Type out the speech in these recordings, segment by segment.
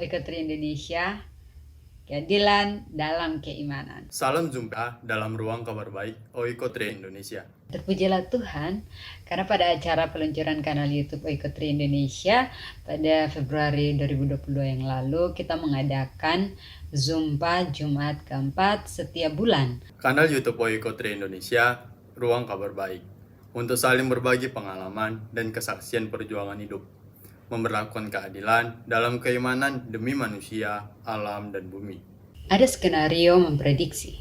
Oikotri Indonesia, keadilan dalam keimanan. Salam jumpa dalam ruang kabar baik Oikotri Indonesia. Terpujilah Tuhan, karena pada acara peluncuran kanal YouTube Oikotri Indonesia pada Februari 2022 yang lalu, kita mengadakan Zumba Jumat keempat setiap bulan. Kanal YouTube Oikotri Indonesia, ruang kabar baik, untuk saling berbagi pengalaman dan kesaksian perjuangan hidup, memberlakukan keadilan dalam keimanan demi manusia, alam, dan bumi. Ada skenario memprediksi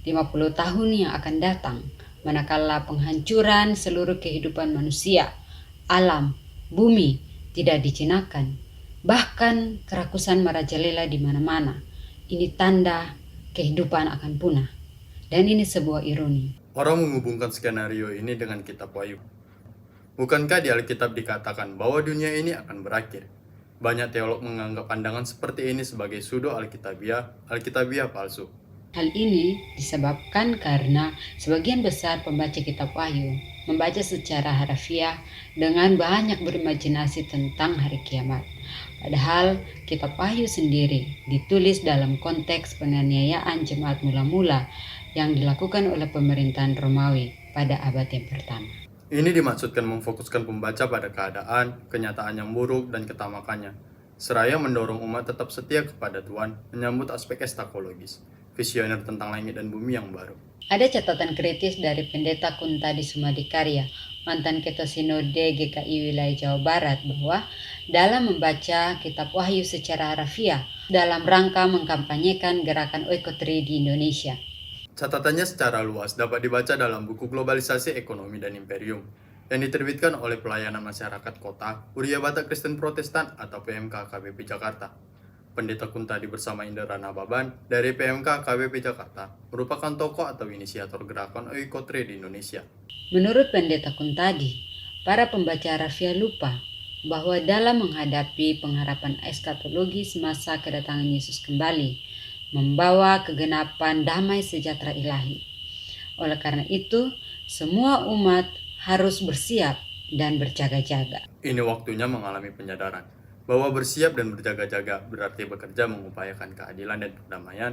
50 tahun yang akan datang, manakala penghancuran seluruh kehidupan manusia, alam, bumi tidak dijinakan, bahkan kerakusan merajalela di mana-mana. Ini tanda kehidupan akan punah. Dan ini sebuah ironi. Orang menghubungkan skenario ini dengan kitab Wahyu. Bukankah di Alkitab dikatakan bahwa dunia ini akan berakhir? Banyak teolog menganggap pandangan seperti ini sebagai pseudo Alkitabiah palsu. Hal ini disebabkan karena sebagian besar pembaca kitab Wahyu membaca secara harfiah dengan banyak berimajinasi tentang hari kiamat. Padahal kitab Wahyu sendiri ditulis dalam konteks penganiayaan jemaat mula-mula yang dilakukan oleh pemerintahan Romawi pada abad yang pertama. Ini dimaksudkan memfokuskan pembaca pada keadaan, kenyataan yang buruk, dan ketamakannya, seraya mendorong umat tetap setia kepada Tuhan, menyambut aspek eskakologis, visioner tentang langit dan bumi yang baru. Ada catatan kritis dari Pendeta Kuntadi Sumadikarya, mantan Ketua Sinode GKI Wilayah Jawa Barat, bahwa dalam membaca kitab Wahyu secara harfiah dalam rangka mengkampanyekan gerakan Oikotri di Indonesia. Catatannya secara luas dapat dibaca dalam buku Globalisasi Ekonomi dan Imperium yang diterbitkan oleh Pelayanan Masyarakat Kota Huria Batak Kristen Protestan atau PMK KBP Jakarta. Pendeta Kuntadi bersama Indra Nababan dari PMK KBP Jakarta merupakan tokoh atau inisiator gerakan Oikotri di Indonesia. Menurut Pendeta Kuntadi, para pembaca harfiah lupa bahwa dalam menghadapi pengharapan eskatologis masa kedatangan Yesus kembali, membawa kegenapan damai sejahtera ilahi. Oleh karena itu, semua umat harus bersiap dan berjaga-jaga. Ini waktunya mengalami penyadaran bahwa bersiap dan berjaga-jaga berarti bekerja mengupayakan keadilan dan perdamaian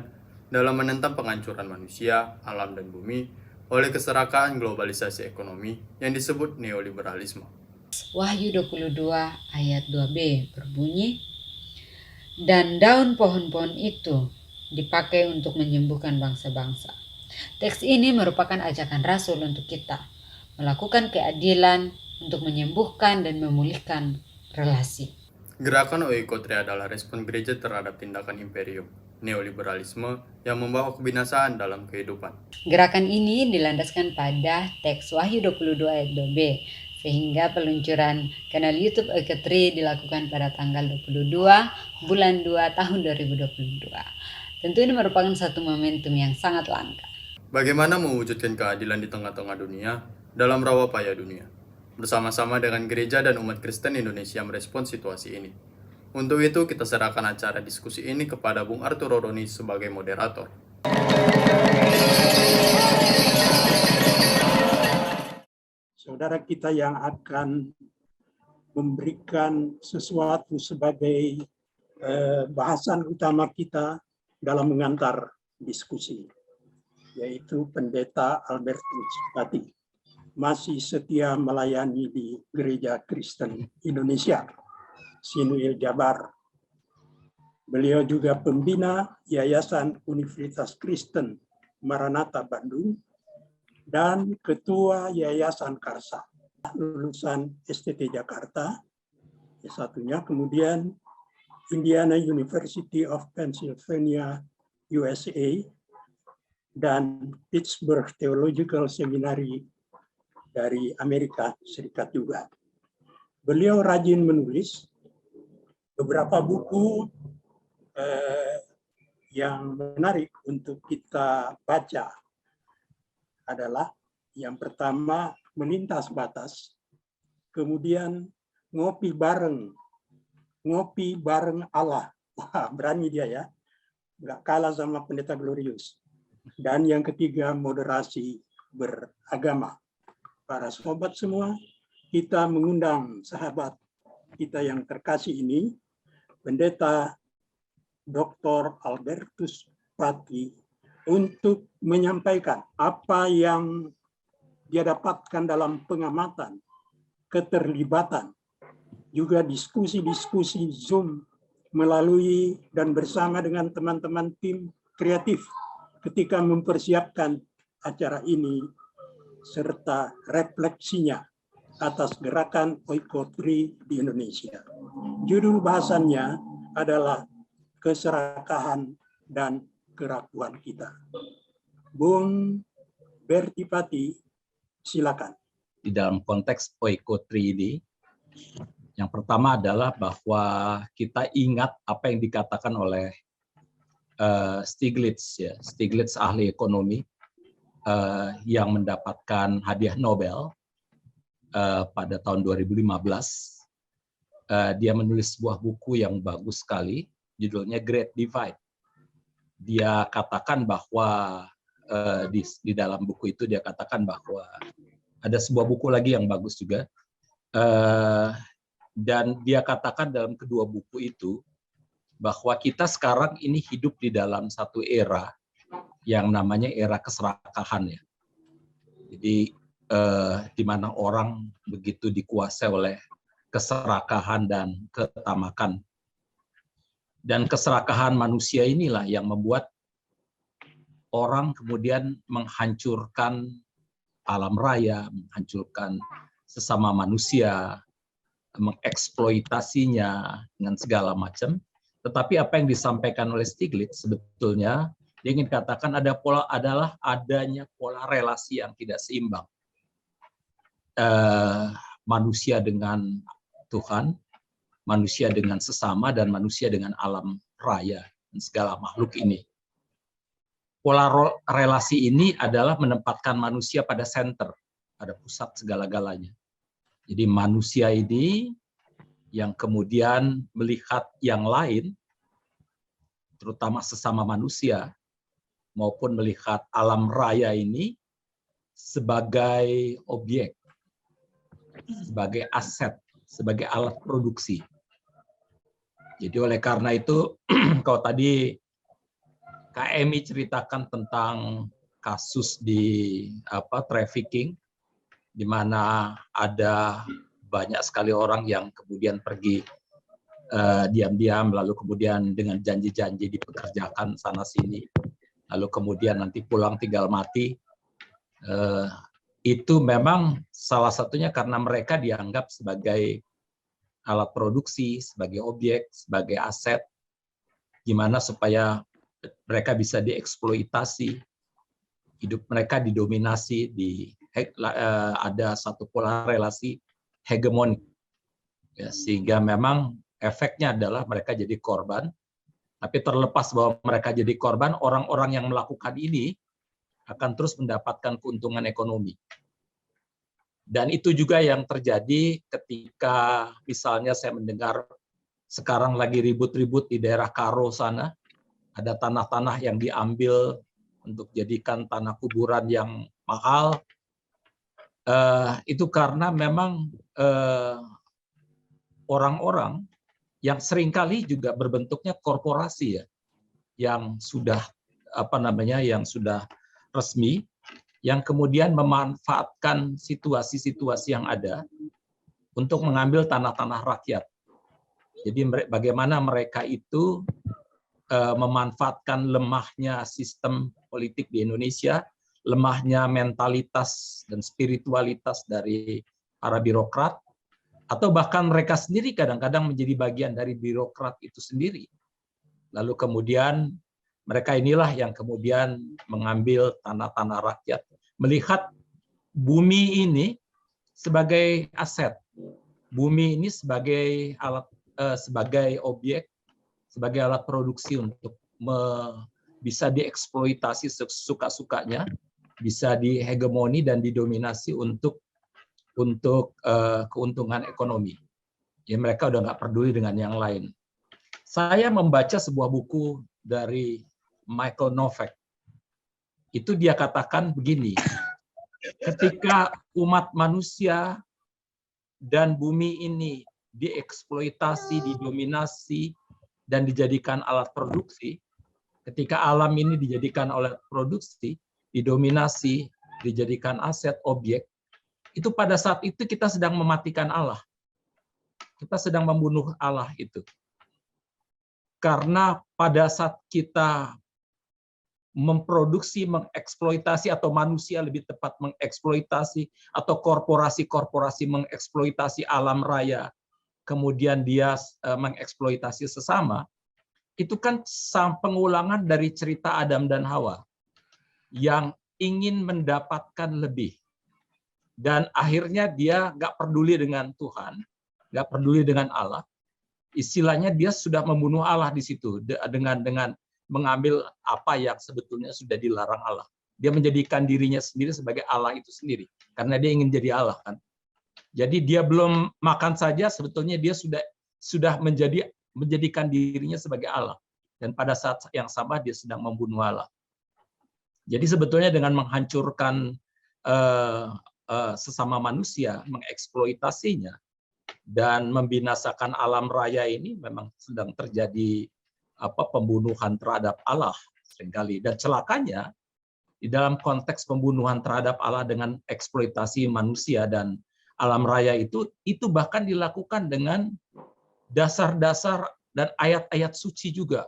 dalam menentang penghancuran manusia, alam, dan bumi oleh keserakaan globalisasi ekonomi yang disebut neoliberalisme. Wahyu 22 ayat 2b berbunyi, dan daun pohon-pohon itu dipakai untuk menyembuhkan bangsa-bangsa. Teks ini merupakan ajakan Rasul untuk kita melakukan keadilan untuk menyembuhkan dan memulihkan relasi. Gerakan Oikotri adalah respon gereja terhadap tindakan imperium, neoliberalisme yang membawa kebinasaan dalam kehidupan. Gerakan ini dilandaskan pada teks Wahyu 22 ayat 2b, sehingga peluncuran kanal YouTube Oikotri dilakukan pada tanggal 22 bulan 2 tahun 2022. Tentu ini merupakan satu momentum yang sangat langka. Bagaimana mewujudkan keadilan di tengah-tengah dunia dalam rawa paya dunia? Bersama-sama dengan gereja dan umat Kristen Indonesia merespons situasi ini. Untuk itu, kita serahkan acara diskusi ini kepada Bung Arturo Roni sebagai moderator. Saudara kita yang akan memberikan sesuatu sebagai bahasan utama kita dalam mengantar diskusi, yaitu Pendeta Albertus Pati, masih setia melayani di Gereja Kristen Indonesia, Sinuil Jabar. Beliau juga pembina Yayasan Universitas Kristen Maranatha Bandung dan Ketua Yayasan Karsa, lulusan STT Jakarta, satunya, kemudian Indiana University of Pennsylvania, USA, dan Pittsburgh Theological Seminary dari Amerika Serikat juga. Beliau rajin menulis beberapa buku yang menarik untuk kita baca adalah yang pertama Melintas Batas, kemudian Ngopi Bareng Allah. Wah, berani dia ya, nggak kalah sama Pendeta Glorius. Dan yang ketiga Moderasi Beragama. Para sobat semua, kita mengundang sahabat kita yang terkasih ini, Pendeta Dr. Albertus Pati untuk menyampaikan apa yang dia dapatkan dalam pengamatan, keterlibatan, juga diskusi-diskusi Zoom melalui dan bersama dengan teman-teman tim kreatif ketika mempersiapkan acara ini, serta refleksinya atas gerakan Oikotri di Indonesia. Judul bahasannya adalah keserakahan dan kerakuan kita. Bung Berti Pati, silakan. Di dalam konteks Oikotri ini, yang pertama adalah bahwa kita ingat apa yang dikatakan oleh Stiglitz, ya, Stiglitz ahli ekonomi yang mendapatkan hadiah Nobel pada tahun 2015. Dia menulis sebuah buku yang bagus sekali, judulnya Great Divide. Dia katakan bahwa di dalam buku itu dia katakan bahwa ada sebuah buku lagi yang bagus juga, dan dia katakan dalam kedua buku itu bahwa kita sekarang ini hidup di dalam satu era yang namanya era keserakahan, ya. Jadi di mana orang begitu dikuasai oleh keserakahan dan ketamakan. Dan keserakahan manusia inilah yang membuat orang kemudian menghancurkan alam raya, menghancurkan sesama manusia, mengeksploitasinya dengan segala macam. Tetapi apa yang disampaikan oleh Stiglitz sebetulnya dia ingin katakan adalah adanya pola relasi yang tidak seimbang. Manusia dengan Tuhan, manusia dengan sesama, dan manusia dengan alam raya dan segala makhluk ini. Pola relasi ini adalah menempatkan manusia pada center, pada pusat segala-galanya. Jadi manusia ini yang kemudian melihat yang lain, terutama sesama manusia, maupun melihat alam raya ini sebagai objek, sebagai aset, sebagai alat produksi. Jadi oleh karena itu, kalau tadi Kak Emi ceritakan tentang kasus di trafficking, di mana ada banyak sekali orang yang kemudian pergi diam-diam, lalu kemudian dengan janji-janji dipekerjakan sana-sini, lalu kemudian nanti pulang tinggal mati. Itu memang salah satunya karena mereka dianggap sebagai alat produksi, sebagai objek, sebagai aset, gimana supaya mereka bisa dieksploitasi, hidup mereka didominasi, ada satu pola relasi hegemonik, ya, sehingga memang efeknya adalah mereka jadi korban. Tapi terlepas bahwa mereka jadi korban, orang-orang yang melakukan ini akan terus mendapatkan keuntungan ekonomi. Dan itu juga yang terjadi ketika misalnya saya mendengar sekarang lagi ribut-ribut di daerah Karo sana, ada tanah-tanah yang diambil untuk jadikan tanah kuburan yang mahal. Itu karena memang orang-orang yang seringkali juga berbentuknya korporasi, ya, yang sudah yang sudah resmi, yang kemudian memanfaatkan situasi-situasi yang ada untuk mengambil tanah-tanah rakyat. Jadi bagaimana mereka itu memanfaatkan lemahnya sistem politik di Indonesia, lemahnya mentalitas dan spiritualitas dari para birokrat, atau bahkan mereka sendiri kadang-kadang menjadi bagian dari birokrat itu sendiri. Lalu kemudian mereka inilah yang kemudian mengambil tanah-tanah rakyat, melihat bumi ini sebagai aset, bumi ini sebagai alat, sebagai objek, sebagai alat produksi untuk bisa dieksploitasi sesuka-sukanya, bisa dihegemoni dan didominasi untuk keuntungan ekonomi. Ya, mereka udah nggak peduli dengan yang lain. Saya membaca sebuah buku dari Michael Novak. Itu dia katakan begini, ketika umat manusia dan bumi ini dieksploitasi, didominasi, dan dijadikan alat produksi, ketika alam ini dijadikan alat produksi, didominasi, dijadikan aset, objek, itu pada saat itu kita sedang mematikan Allah. Kita sedang membunuh Allah itu. Karena pada saat kita memproduksi, mengeksploitasi, atau manusia lebih tepat mengeksploitasi, atau korporasi-korporasi mengeksploitasi alam raya, kemudian dia mengeksploitasi sesama, itu kan pengulangan dari cerita Adam dan Hawa yang ingin mendapatkan lebih. Dan akhirnya dia nggak peduli dengan Tuhan, nggak peduli dengan Allah. Istilahnya dia sudah membunuh Allah di situ dengan mengambil apa yang sebetulnya sudah dilarang Allah. Dia menjadikan dirinya sendiri sebagai Allah itu sendiri, karena dia ingin jadi Allah kan. Jadi dia belum makan saja, sebetulnya dia sudah menjadikan dirinya sebagai Allah. Dan pada saat yang sama dia sedang membunuh Allah. Jadi sebetulnya dengan menghancurkan sesama manusia, mengeksploitasinya, dan membinasakan alam raya ini memang sedang terjadi pembunuhan terhadap Allah seringkali. Dan celakanya di dalam konteks pembunuhan terhadap Allah dengan eksploitasi manusia dan alam raya itu bahkan dilakukan dengan dasar-dasar dan ayat-ayat suci juga.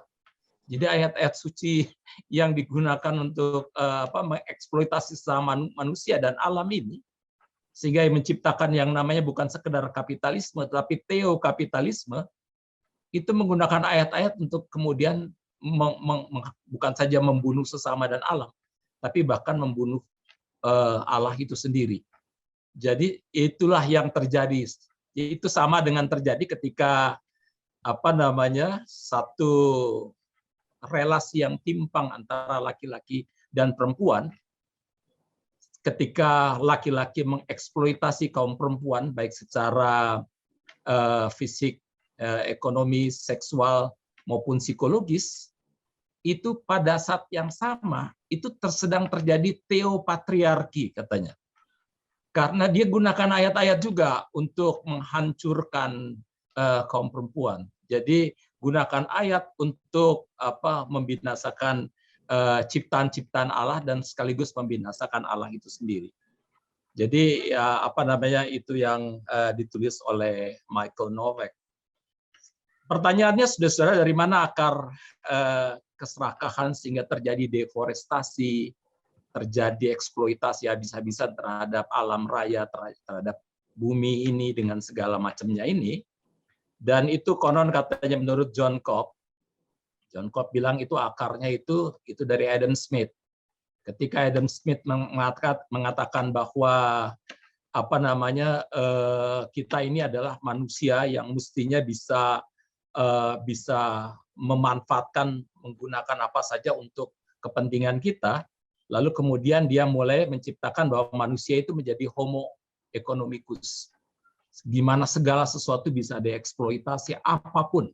Jadi ayat-ayat suci yang digunakan untuk mengeksploitasi sesama manusia dan alam ini, sehingga menciptakan yang namanya bukan sekedar kapitalisme, tetapi teokapitalisme, itu menggunakan ayat-ayat untuk kemudian bukan saja membunuh sesama dan alam, tapi bahkan membunuh Allah itu sendiri. Jadi itulah yang terjadi. Itu sama dengan terjadi ketika satu relasi yang timpang antara laki-laki dan perempuan, ketika laki-laki mengeksploitasi kaum perempuan baik secara fisik, ekonomi, seksual maupun psikologis, itu pada saat yang sama itu sedang terjadi teopatriarki katanya. Karena dia gunakan ayat-ayat juga untuk menghancurkan kaum perempuan. Jadi gunakan ayat untuk membinasakan ciptaan-ciptaan Allah dan sekaligus membinasakan Allah itu sendiri. Jadi itu yang ditulis oleh Michael Novak. Pertanyaannya, saudara, dari mana akar keserakahan sehingga terjadi deforestasi, terjadi eksploitasi habis-habisan terhadap alam raya, terhadap bumi ini dengan segala macamnya ini. Dan itu konon katanya menurut John Cobb bilang itu akarnya itu dari Adam Smith. Ketika Adam Smith mengatakan bahwa kita ini adalah manusia yang mestinya bisa memanfaatkan, menggunakan apa saja untuk kepentingan kita, lalu kemudian dia mulai menciptakan bahwa manusia itu menjadi homo economicus, gimana segala sesuatu bisa dieksploitasi apapun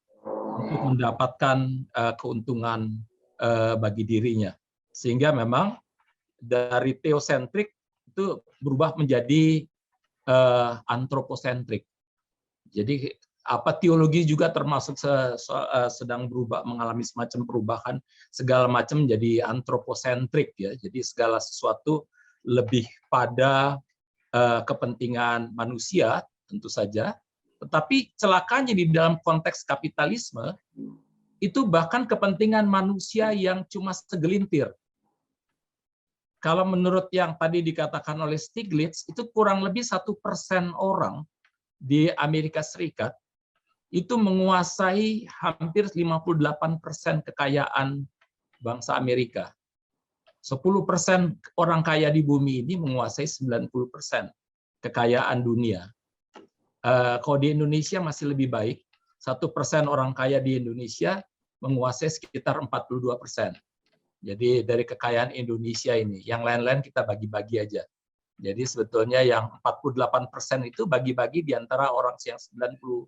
untuk mendapatkan keuntungan bagi dirinya, sehingga memang dari teosentrik itu berubah menjadi antroposentrik. Jadi teologi juga termasuk sedang berubah, mengalami semacam perubahan, segala macam menjadi antroposentrik ya. Jadi segala sesuatu lebih pada kepentingan manusia tentu saja, tetapi celakanya di dalam konteks kapitalisme itu bahkan kepentingan manusia yang cuma segelintir. Kalau menurut yang tadi dikatakan oleh Stiglitz, itu kurang lebih 1% orang di Amerika Serikat itu menguasai hampir 58% kekayaan bangsa Amerika. 10% orang kaya di bumi ini menguasai 90% kekayaan dunia. Kalau di Indonesia masih lebih baik, 1% orang kaya di Indonesia menguasai sekitar 42%. Jadi dari kekayaan Indonesia ini, yang lain-lain kita bagi-bagi aja. Jadi sebetulnya yang 48% itu bagi-bagi di antara orang yang 99%.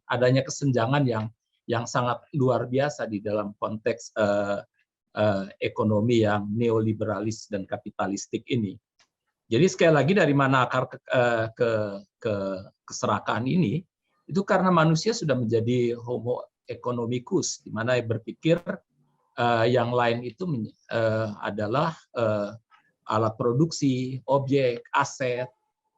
Adanya kesenjangan yang sangat luar biasa di dalam konteks ekonomi yang neoliberalis dan kapitalistik ini. Jadi sekali lagi dari mana akar keserakahan ini? Itu karena manusia sudah menjadi homo economicus, di mana berpikir yang lain itu adalah alat produksi, objek, aset,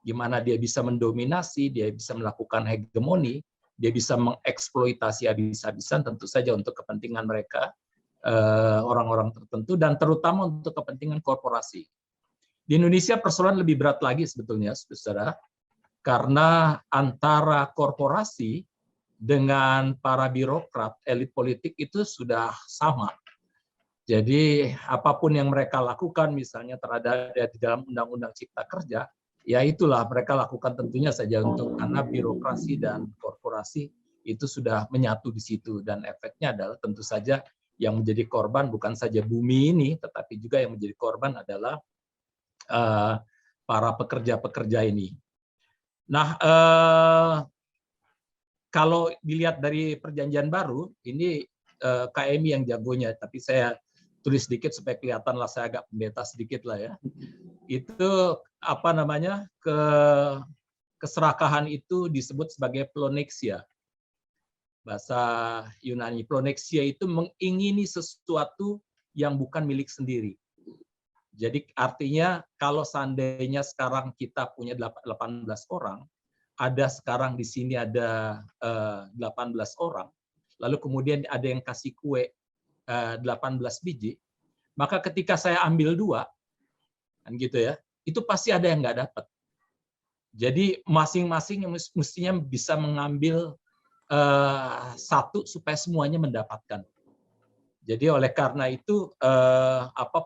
gimana dia bisa mendominasi, dia bisa melakukan hegemoni, dia bisa mengeksploitasi habis-habisan tentu saja untuk kepentingan mereka, orang-orang tertentu, dan terutama untuk kepentingan korporasi. Di Indonesia persoalan lebih berat lagi sebetulnya, saudara, karena antara korporasi dengan para birokrat, elit politik itu sudah sama. Jadi apapun yang mereka lakukan, misalnya terhadap di dalam Undang-Undang Cipta Kerja, ya itulah mereka lakukan tentunya saja karena birokrasi dan korporasi itu sudah menyatu di situ, dan efeknya adalah tentu saja yang menjadi korban bukan saja bumi ini, tetapi juga yang menjadi korban adalah para pekerja-pekerja ini. Nah, kalau dilihat dari Perjanjian Baru, ini KMI yang jagonya, tapi saya tulis sedikit supaya kelihatan lah, saya agak pendeta sedikit lah ya. Itu apa namanya, keserakahan itu disebut sebagai plonexia. Bahasa Yunani, plonexia itu mengingini sesuatu yang bukan milik sendiri. Jadi artinya kalau seandainya sekarang kita punya 18 orang, ada sekarang di sini ada 18 orang, lalu kemudian ada yang kasih kue 18 biji, maka ketika saya ambil 2, kan gitu ya, itu pasti ada yang nggak dapat. Jadi masing-masing mestinya bisa mengambil 1 supaya semuanya mendapatkan. Jadi oleh karena itu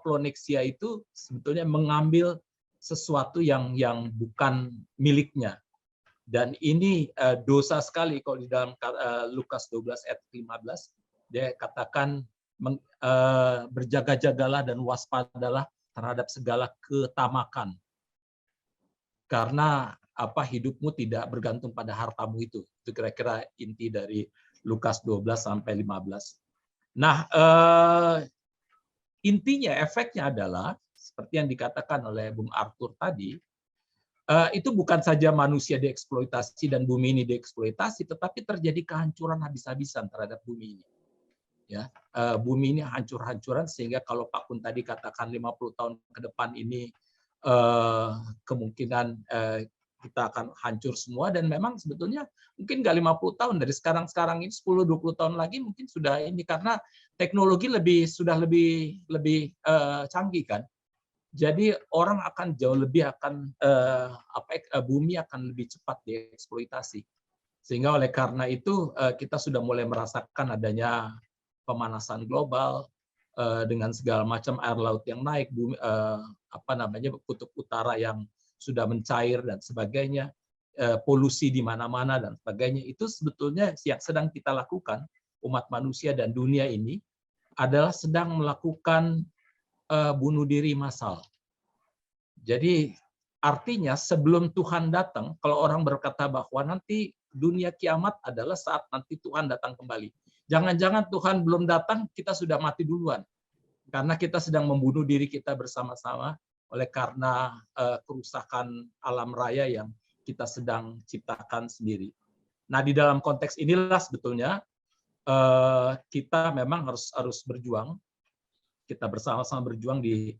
plonexia itu sebetulnya mengambil sesuatu yang bukan miliknya. Dan ini dosa sekali kalau di dalam Lukas 12 ayat 15, dia katakan berjaga-jagalah dan waspadalah terhadap segala ketamakan. Karena hidupmu tidak bergantung pada hartamu itu. Itu kira-kira inti dari Lukas 12 sampai 15. Nah, intinya efeknya adalah seperti yang dikatakan oleh Bung Arthur tadi, itu bukan saja manusia dieksploitasi dan bumi ini dieksploitasi, tetapi terjadi kehancuran habis-habisan terhadap bumi ini. Ya, bumi ini hancur-hancuran, sehingga kalau Pak Kun tadi katakan 50 tahun ke depan ini kemungkinan kita akan hancur semua, dan memang sebetulnya mungkin nggak 50 tahun, dari sekarang ini 10-20 tahun lagi mungkin sudah ini, karena teknologi sudah lebih canggih kan. Jadi orang akan jauh lebih bumi akan lebih cepat dieksploitasi. Sehingga oleh karena itu kita sudah mulai merasakan adanya pemanasan global dengan segala macam air laut yang naik, kutub utara yang sudah mencair dan sebagainya, polusi di mana-mana dan sebagainya. Itu sebetulnya yang sedang kita lakukan, umat manusia dan dunia ini adalah sedang melakukan bunuh diri massal. Jadi artinya sebelum Tuhan datang, kalau orang berkata bahwa nanti dunia kiamat adalah saat nanti Tuhan datang kembali. Jangan-jangan Tuhan belum datang, kita sudah mati duluan. Karena kita sedang membunuh diri kita bersama-sama oleh karena kerusakan alam raya yang kita sedang ciptakan sendiri. Nah, di dalam konteks inilah sebetulnya kita memang harus berjuang. Kita bersama-sama berjuang di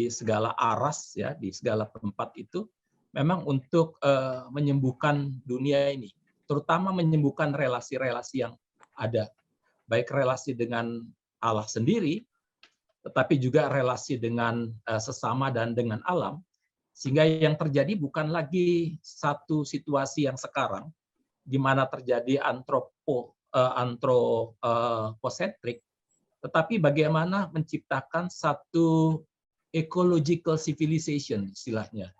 segala aras, ya, di segala tempat itu, memang untuk menyembuhkan dunia ini, terutama menyembuhkan relasi-relasi yang ada, baik relasi dengan Allah sendiri, tetapi juga relasi dengan sesama dan dengan alam, sehingga yang terjadi bukan lagi satu situasi yang sekarang, di mana terjadi antroposentrik, tetapi bagaimana menciptakan satu ecological civilization istilahnya.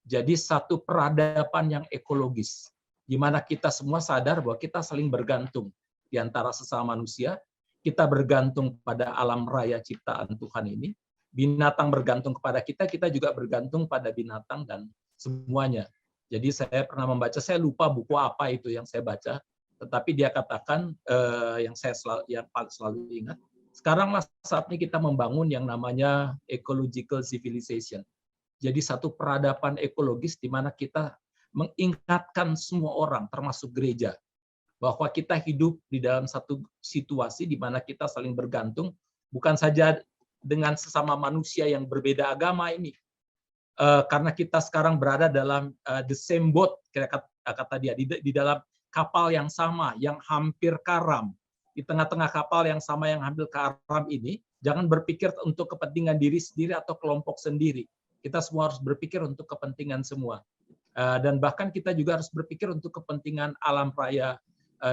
Jadi satu peradaban yang ekologis, di mana kita semua sadar bahwa kita saling bergantung di antara sesama manusia, kita bergantung pada alam raya ciptaan Tuhan ini, binatang bergantung kepada kita, kita juga bergantung pada binatang dan semuanya. Jadi saya pernah membaca, saya lupa buku apa itu yang saya baca, tetapi dia katakan yang saya selalu ingat, sekaranglah saatnya kita membangun yang namanya ecological civilization. Jadi satu peradaban ekologis di mana kita mengingatkan semua orang, termasuk gereja, bahwa kita hidup di dalam satu situasi di mana kita saling bergantung, bukan saja dengan sesama manusia yang berbeda agama ini, karena kita sekarang berada dalam the same boat, kata dia, di dalam kapal yang sama, yang hampir karam. Di tengah-tengah kapal yang sama yang hampir karam ini, jangan berpikir untuk kepentingan diri sendiri atau kelompok sendiri. Kita semua harus berpikir untuk kepentingan semua. Dan bahkan kita juga harus berpikir untuk kepentingan alam raya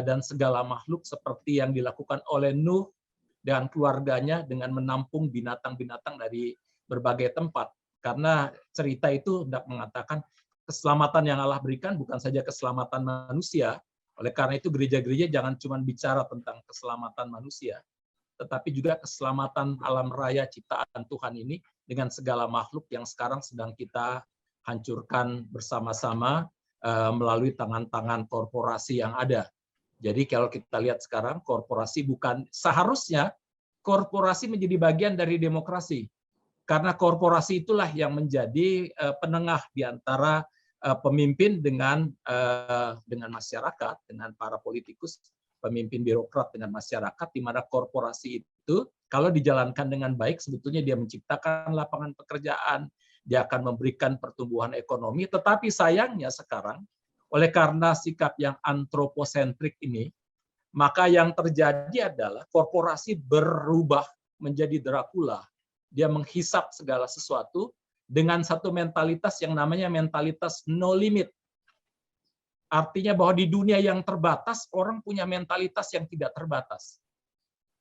dan segala makhluk, seperti yang dilakukan oleh Nuh dan keluarganya dengan menampung binatang-binatang dari berbagai tempat. Karena cerita itu hendak mengatakan keselamatan yang Allah berikan bukan saja keselamatan manusia. Oleh karena itu gereja-gereja jangan cuma bicara tentang keselamatan manusia, tetapi juga keselamatan alam raya ciptaan Tuhan ini dengan segala makhluk yang sekarang sedang kita hancurkan bersama-sama melalui tangan-tangan korporasi yang ada. Jadi kalau kita lihat sekarang, korporasi bukan seharusnya korporasi menjadi bagian dari demokrasi. Karena korporasi itulah yang menjadi penengah di antara pemimpin dengan masyarakat, dengan para politikus, pemimpin birokrat dengan masyarakat, di mana korporasi itu kalau dijalankan dengan baik sebetulnya dia menciptakan lapangan pekerjaan, dia akan memberikan pertumbuhan ekonomi, tetapi sayangnya sekarang oleh karena sikap yang antroposentrik ini, maka yang terjadi adalah korporasi berubah menjadi Dracula. Dia menghisap segala sesuatu dengan satu mentalitas yang namanya mentalitas no limit. Artinya bahwa di dunia yang terbatas, orang punya mentalitas yang tidak terbatas.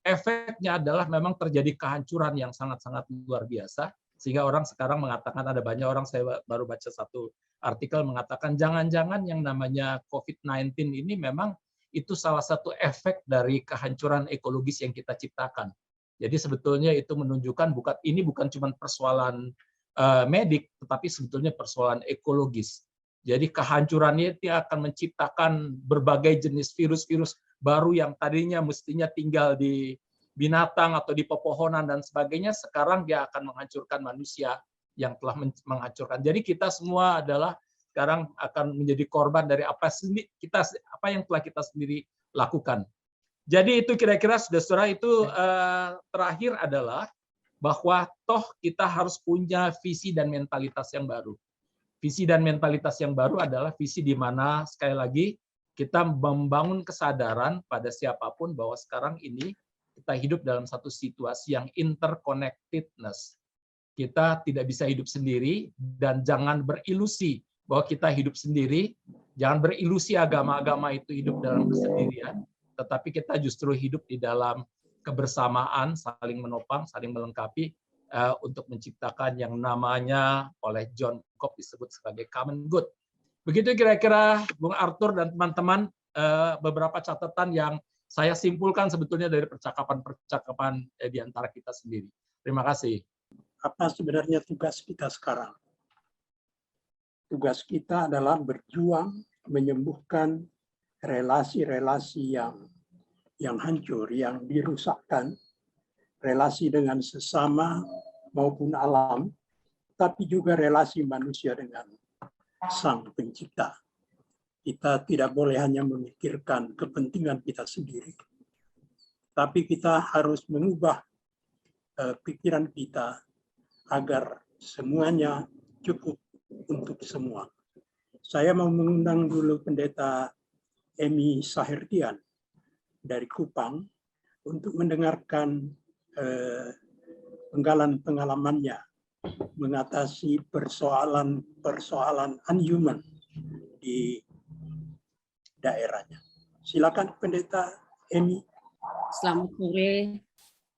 Efeknya adalah memang terjadi kehancuran yang sangat-sangat luar biasa, sehingga orang sekarang mengatakan, ada banyak orang, saya baru baca satu artikel mengatakan, jangan-jangan yang namanya COVID-19 ini memang itu salah satu efek dari kehancuran ekologis yang kita ciptakan. Jadi sebetulnya itu menunjukkan ini bukan cuma persoalan medik, tetapi sebetulnya persoalan ekologis. Jadi kehancurannya itu akan menciptakan berbagai jenis virus-virus baru yang tadinya mestinya tinggal di binatang atau di pepohonan dan sebagainya, sekarang dia akan menghancurkan manusia yang telah menghancurkan. Jadi kita semua adalah sekarang akan menjadi korban dari apa yang telah kita sendiri lakukan. Jadi itu kira-kira saudara-saudara, itu terakhir adalah bahwa toh kita harus punya visi dan mentalitas yang baru. Visi dan mentalitas yang baru adalah visi di mana sekali lagi kita membangun kesadaran pada siapapun bahwa sekarang ini kita hidup dalam satu situasi yang interconnectedness. Kita tidak bisa hidup sendiri dan jangan berilusi bahwa kita hidup sendiri. Jangan berilusi agama-agama itu hidup dalam kesendirian, tetapi kita justru hidup di dalam kebersamaan, saling menopang, saling melengkapi untuk menciptakan yang namanya oleh John Cobb disebut sebagai common good. Begitu kira-kira Bung Arthur dan teman-teman beberapa catatan yang saya simpulkan sebetulnya dari percakapan-percakapan di antara kita sendiri. Terima kasih. Apa sebenarnya tugas kita sekarang? Tugas kita adalah berjuang menyembuhkan relasi-relasi yang hancur, yang dirusakkan, relasi dengan sesama maupun alam, tapi juga relasi manusia dengan Sang Pencipta. Kita tidak boleh hanya memikirkan kepentingan kita sendiri, tapi kita harus mengubah pikiran kita agar semuanya cukup untuk semua. Saya mau mengundang dulu Pendeta Emi Sahertian dari Kupang untuk mendengarkan penggalan pengalamannya mengatasi persoalan unhuman di daerahnya. Silakan Pendeta Emi. Selamat sore,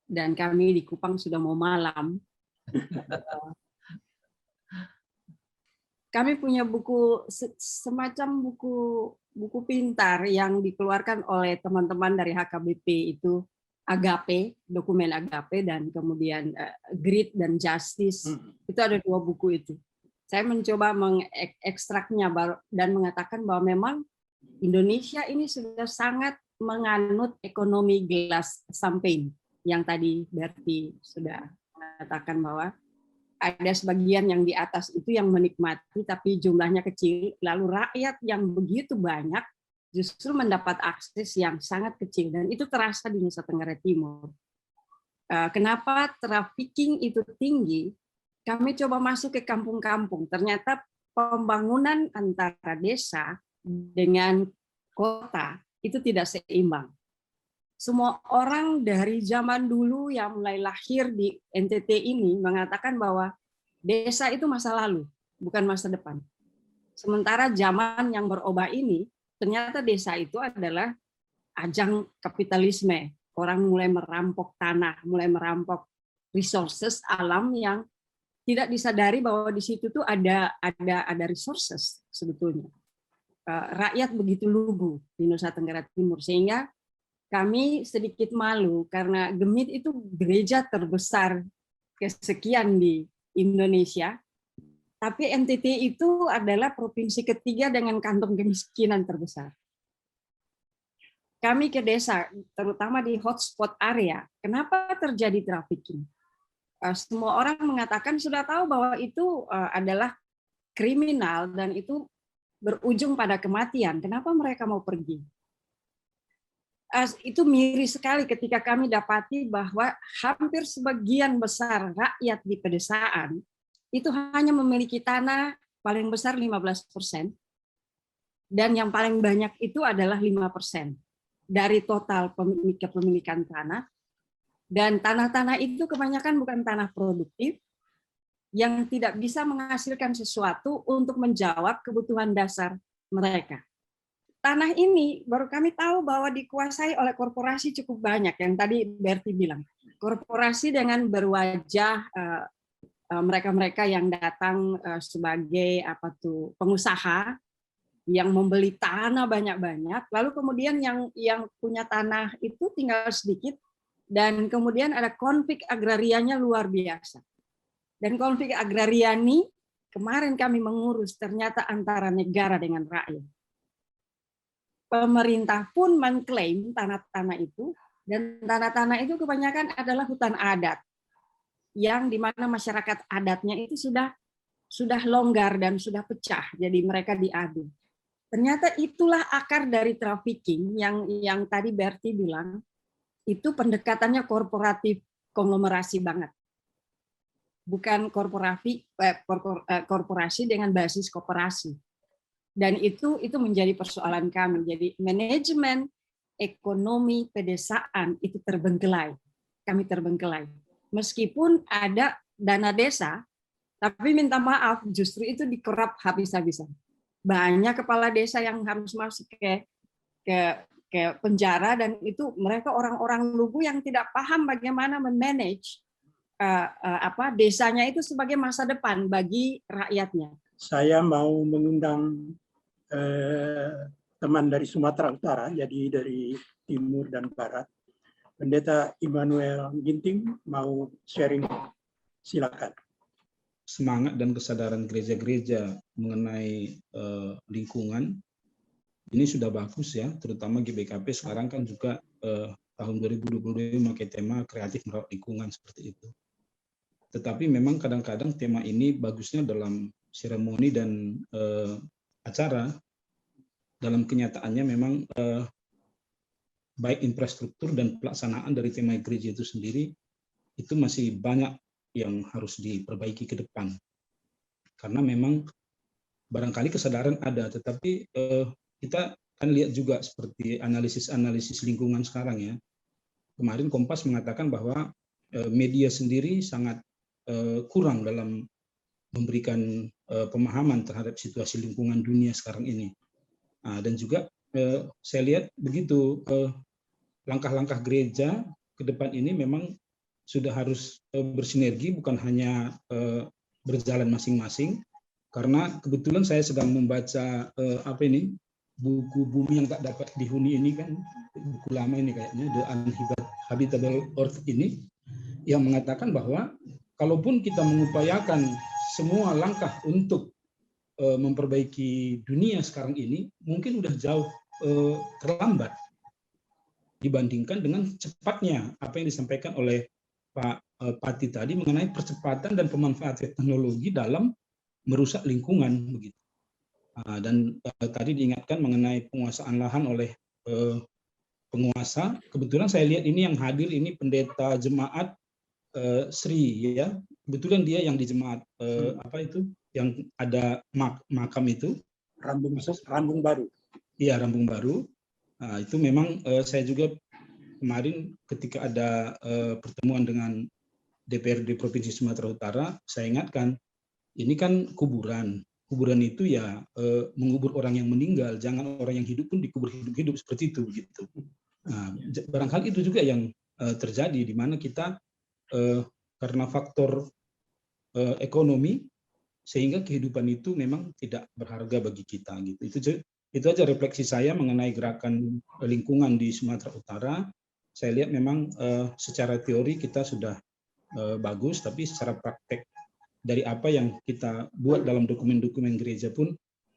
dan kami di Kupang sudah mau malam. Kami punya buku, semacam buku pintar yang dikeluarkan oleh teman-teman dari HKBP, itu Agape, dokumen Agape, dan kemudian Grit dan Justice. Itu ada 2 buku itu. Saya mencoba mengekstraknya dan mengatakan bahwa memang Indonesia ini sudah sangat menganut ekonomi glass champagne yang tadi Berti sudah mengatakan bahwa ada sebagian yang di atas itu yang menikmati tapi jumlahnya kecil, lalu rakyat yang begitu banyak justru mendapat akses yang sangat kecil, dan itu terasa di Nusa Tenggara Timur. Kenapa trafficking itu tinggi? Kami coba masuk ke kampung-kampung, ternyata pembangunan antara desa dengan kota itu tidak seimbang. Semua orang dari zaman dulu yang mulai lahir di NTT ini mengatakan bahwa desa itu masa lalu, bukan masa depan. Sementara zaman yang berubah ini, ternyata desa itu adalah ajang kapitalisme. Orang mulai merampok tanah, mulai merampok resources alam yang tidak disadari bahwa di situ tuh ada resources sebetulnya. Rakyat begitu lugu di Nusa Tenggara Timur, sehingga kami sedikit malu karena Gemit itu gereja terbesar kesekian di Indonesia, tapi NTT itu adalah provinsi ketiga dengan kantong kemiskinan terbesar. Kami ke desa, terutama di hotspot area, kenapa terjadi trafficking? Semua orang mengatakan sudah tahu bahwa itu adalah kriminal dan itu berujung pada kematian. Kenapa mereka mau pergi? Itu miris sekali ketika kami dapati bahwa hampir sebagian besar rakyat di pedesaan itu hanya memiliki tanah paling besar 15%, dan yang paling banyak itu adalah 5% dari total kepemilikan tanah. Dan tanah-tanah itu kebanyakan bukan tanah produktif yang tidak bisa menghasilkan sesuatu untuk menjawab kebutuhan dasar mereka. Tanah ini baru kami tahu bahwa dikuasai oleh korporasi cukup banyak, yang tadi Berti bilang. Korporasi dengan berwajah mereka-mereka yang datang sebagai pengusaha yang membeli tanah banyak-banyak, lalu kemudian yang punya tanah itu tinggal sedikit, dan kemudian ada konflik agrarianya luar biasa. Dan konflik agraria ini kemarin kami mengurus ternyata antara negara dengan rakyat. Pemerintah pun mengklaim tanah-tanah itu, dan tanah-tanah itu kebanyakan adalah hutan adat, yang di mana masyarakat adatnya itu sudah longgar dan sudah pecah, jadi mereka diadu. Ternyata itulah akar dari trafficking yang tadi Berti bilang, itu pendekatannya korporatif, konglomerasi banget. Bukan korporasi dengan basis koperasi. Dan itu menjadi persoalan kami. Jadi manajemen ekonomi pedesaan itu terbengkelai. Kami terbengkelai. Meskipun ada dana desa, tapi minta maaf, justru itu dikerap habis-habisan. Banyak kepala desa yang harus masuk ke penjara, dan itu mereka orang-orang lugu yang tidak paham bagaimana memanage desanya itu sebagai masa depan bagi rakyatnya. Saya mau mengundang teman dari Sumatera Utara, jadi dari timur dan barat. Pendeta Immanuel Ginting mau sharing, silakan. Semangat dan kesadaran gereja-gereja mengenai lingkungan ini sudah bagus ya, terutama GBKP sekarang kan juga tahun 2022 memakai tema kreatif merawat lingkungan seperti itu. Tetapi memang kadang-kadang tema ini bagusnya dalam seremoni dan acara, dalam kenyataannya memang baik infrastruktur dan pelaksanaan dari tema gereja itu sendiri itu masih banyak yang harus diperbaiki ke depan. Karena memang barangkali kesadaran ada, tetapi kita kan lihat juga seperti analisis lingkungan sekarang ya. Kemarin Kompas mengatakan bahwa media sendiri sangat kurang dalam memberikan pemahaman terhadap situasi lingkungan dunia sekarang ini. Dan juga saya lihat begitu langkah-langkah gereja ke depan ini memang sudah harus bersinergi, bukan hanya berjalan masing-masing. Karena kebetulan saya sedang membaca buku Bumi yang Tak Dapat Dihuni ini, kan buku lama ini kayaknya, The Uninhabitable Earth ini, yang mengatakan bahwa kalaupun kita mengupayakan semua langkah untuk memperbaiki dunia sekarang ini, mungkin udah jauh terlambat dibandingkan dengan cepatnya apa yang disampaikan oleh Pak Pati tadi mengenai percepatan dan pemanfaatan teknologi dalam merusak lingkungan begitu. Dan tadi diingatkan mengenai penguasaan lahan oleh penguasa. Kebetulan saya lihat ini yang hadir ini pendeta jemaat Sri, ya. Kebetulan dia yang di jemaat apa itu yang ada makam itu. Rambung Baru. Iya, Rambung Baru. Nah, itu memang saya juga kemarin ketika ada pertemuan dengan DPRD Provinsi Sumatera Utara, saya ingatkan, ini kan kuburan. Kuburan itu ya mengubur orang yang meninggal, jangan orang yang hidup pun dikubur hidup-hidup seperti itu, gitu. Nah, barangkali itu juga yang terjadi, di mana kita karena faktor ekonomi, sehingga kehidupan itu memang tidak berharga bagi kita, gitu. Itu aja refleksi saya mengenai gerakan lingkungan di Sumatera Utara. Saya lihat memang secara teori kita sudah bagus, tapi secara praktek dari apa yang kita buat dalam dokumen-dokumen gereja pun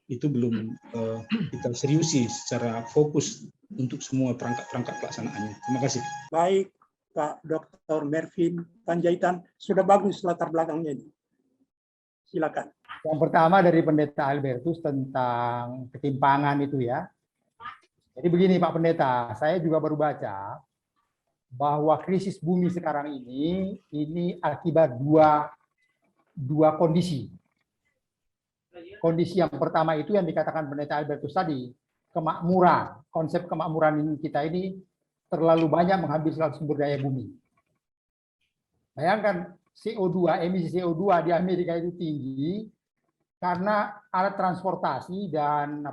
itu belum kita seriusi secara fokus untuk semua perangkat-perangkat pelaksanaannya. Terima kasih. Baik, Pak Dr. Mervin Panjaitan, sudah bagus latar belakangnya ini. Silakan. Yang pertama dari Pendeta Albertus tentang ketimpangan itu ya. Jadi begini Pak Pendeta, saya juga baru baca bahwa krisis bumi sekarang ini akibat dua kondisi. Kondisi yang pertama itu yang dikatakan Pendeta Albertus tadi, kemakmuran. Konsep kemakmuran kita ini terlalu banyak menghabiskan sumber daya bumi. Bayangkan CO2, emisi CO2 di Amerika itu tinggi karena alat transportasi dan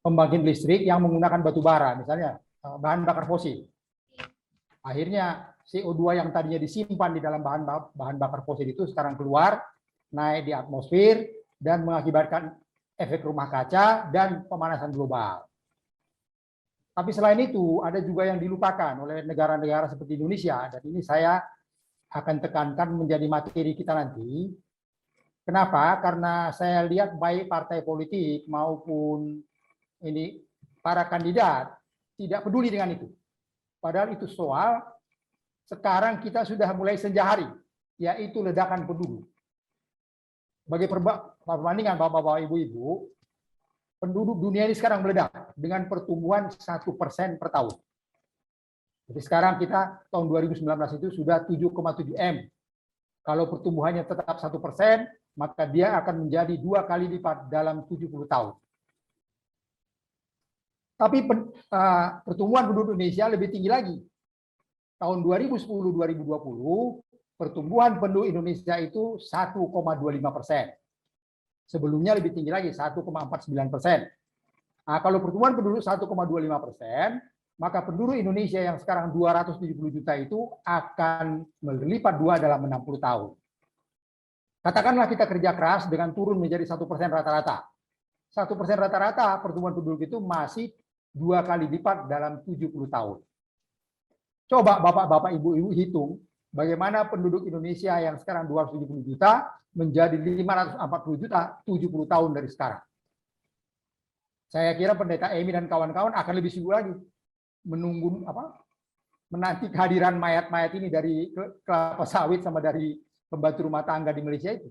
pembangkit listrik yang menggunakan batu bara, misalnya bahan bakar fosil. Akhirnya CO2 yang tadinya disimpan di dalam bahan bakar fosil itu sekarang keluar, naik di atmosfer, dan mengakibatkan efek rumah kaca dan pemanasan global. Tapi selain itu, ada juga yang dilupakan oleh negara-negara seperti Indonesia, dan ini saya akan tekankan menjadi materi kita nanti. Kenapa? Karena saya lihat baik partai politik maupun ini para kandidat tidak peduli dengan itu. Padahal itu soal sekarang kita sudah mulai senja hari, yaitu ledakan penduduk. Bagi perbandingan Bapak-Bapak, Ibu-Ibu, penduduk dunia ini sekarang meledak dengan pertumbuhan 1% per tahun. Jadi sekarang kita tahun 2019 itu sudah 7,7 M. Kalau pertumbuhannya tetap 1%, maka dia akan menjadi 2 kali lipat dalam 70 tahun. Tapi pertumbuhan penduduk Indonesia lebih tinggi lagi. Tahun 2010-2020, pertumbuhan penduduk Indonesia itu 1,25%. Sebelumnya lebih tinggi lagi, 1,49%. Nah, kalau pertumbuhan penduduk 1,25%, maka penduduk Indonesia yang sekarang 270 juta itu akan berlipat 2 dalam 60 tahun. Katakanlah kita kerja keras dengan turun menjadi 1% rata-rata. 1% rata-rata pertumbuhan penduduk itu masih 2 kali lipat dalam 70 tahun. Coba Bapak-Bapak, Ibu-Ibu hitung bagaimana penduduk Indonesia yang sekarang 270 juta menjadi 540 juta 70 tahun dari sekarang. Saya kira Pendeta Emi dan kawan-kawan akan lebih sibuk lagi menanti kehadiran mayat-mayat ini dari kelapa sawit sama dari pembantu rumah tangga di Malaysia itu.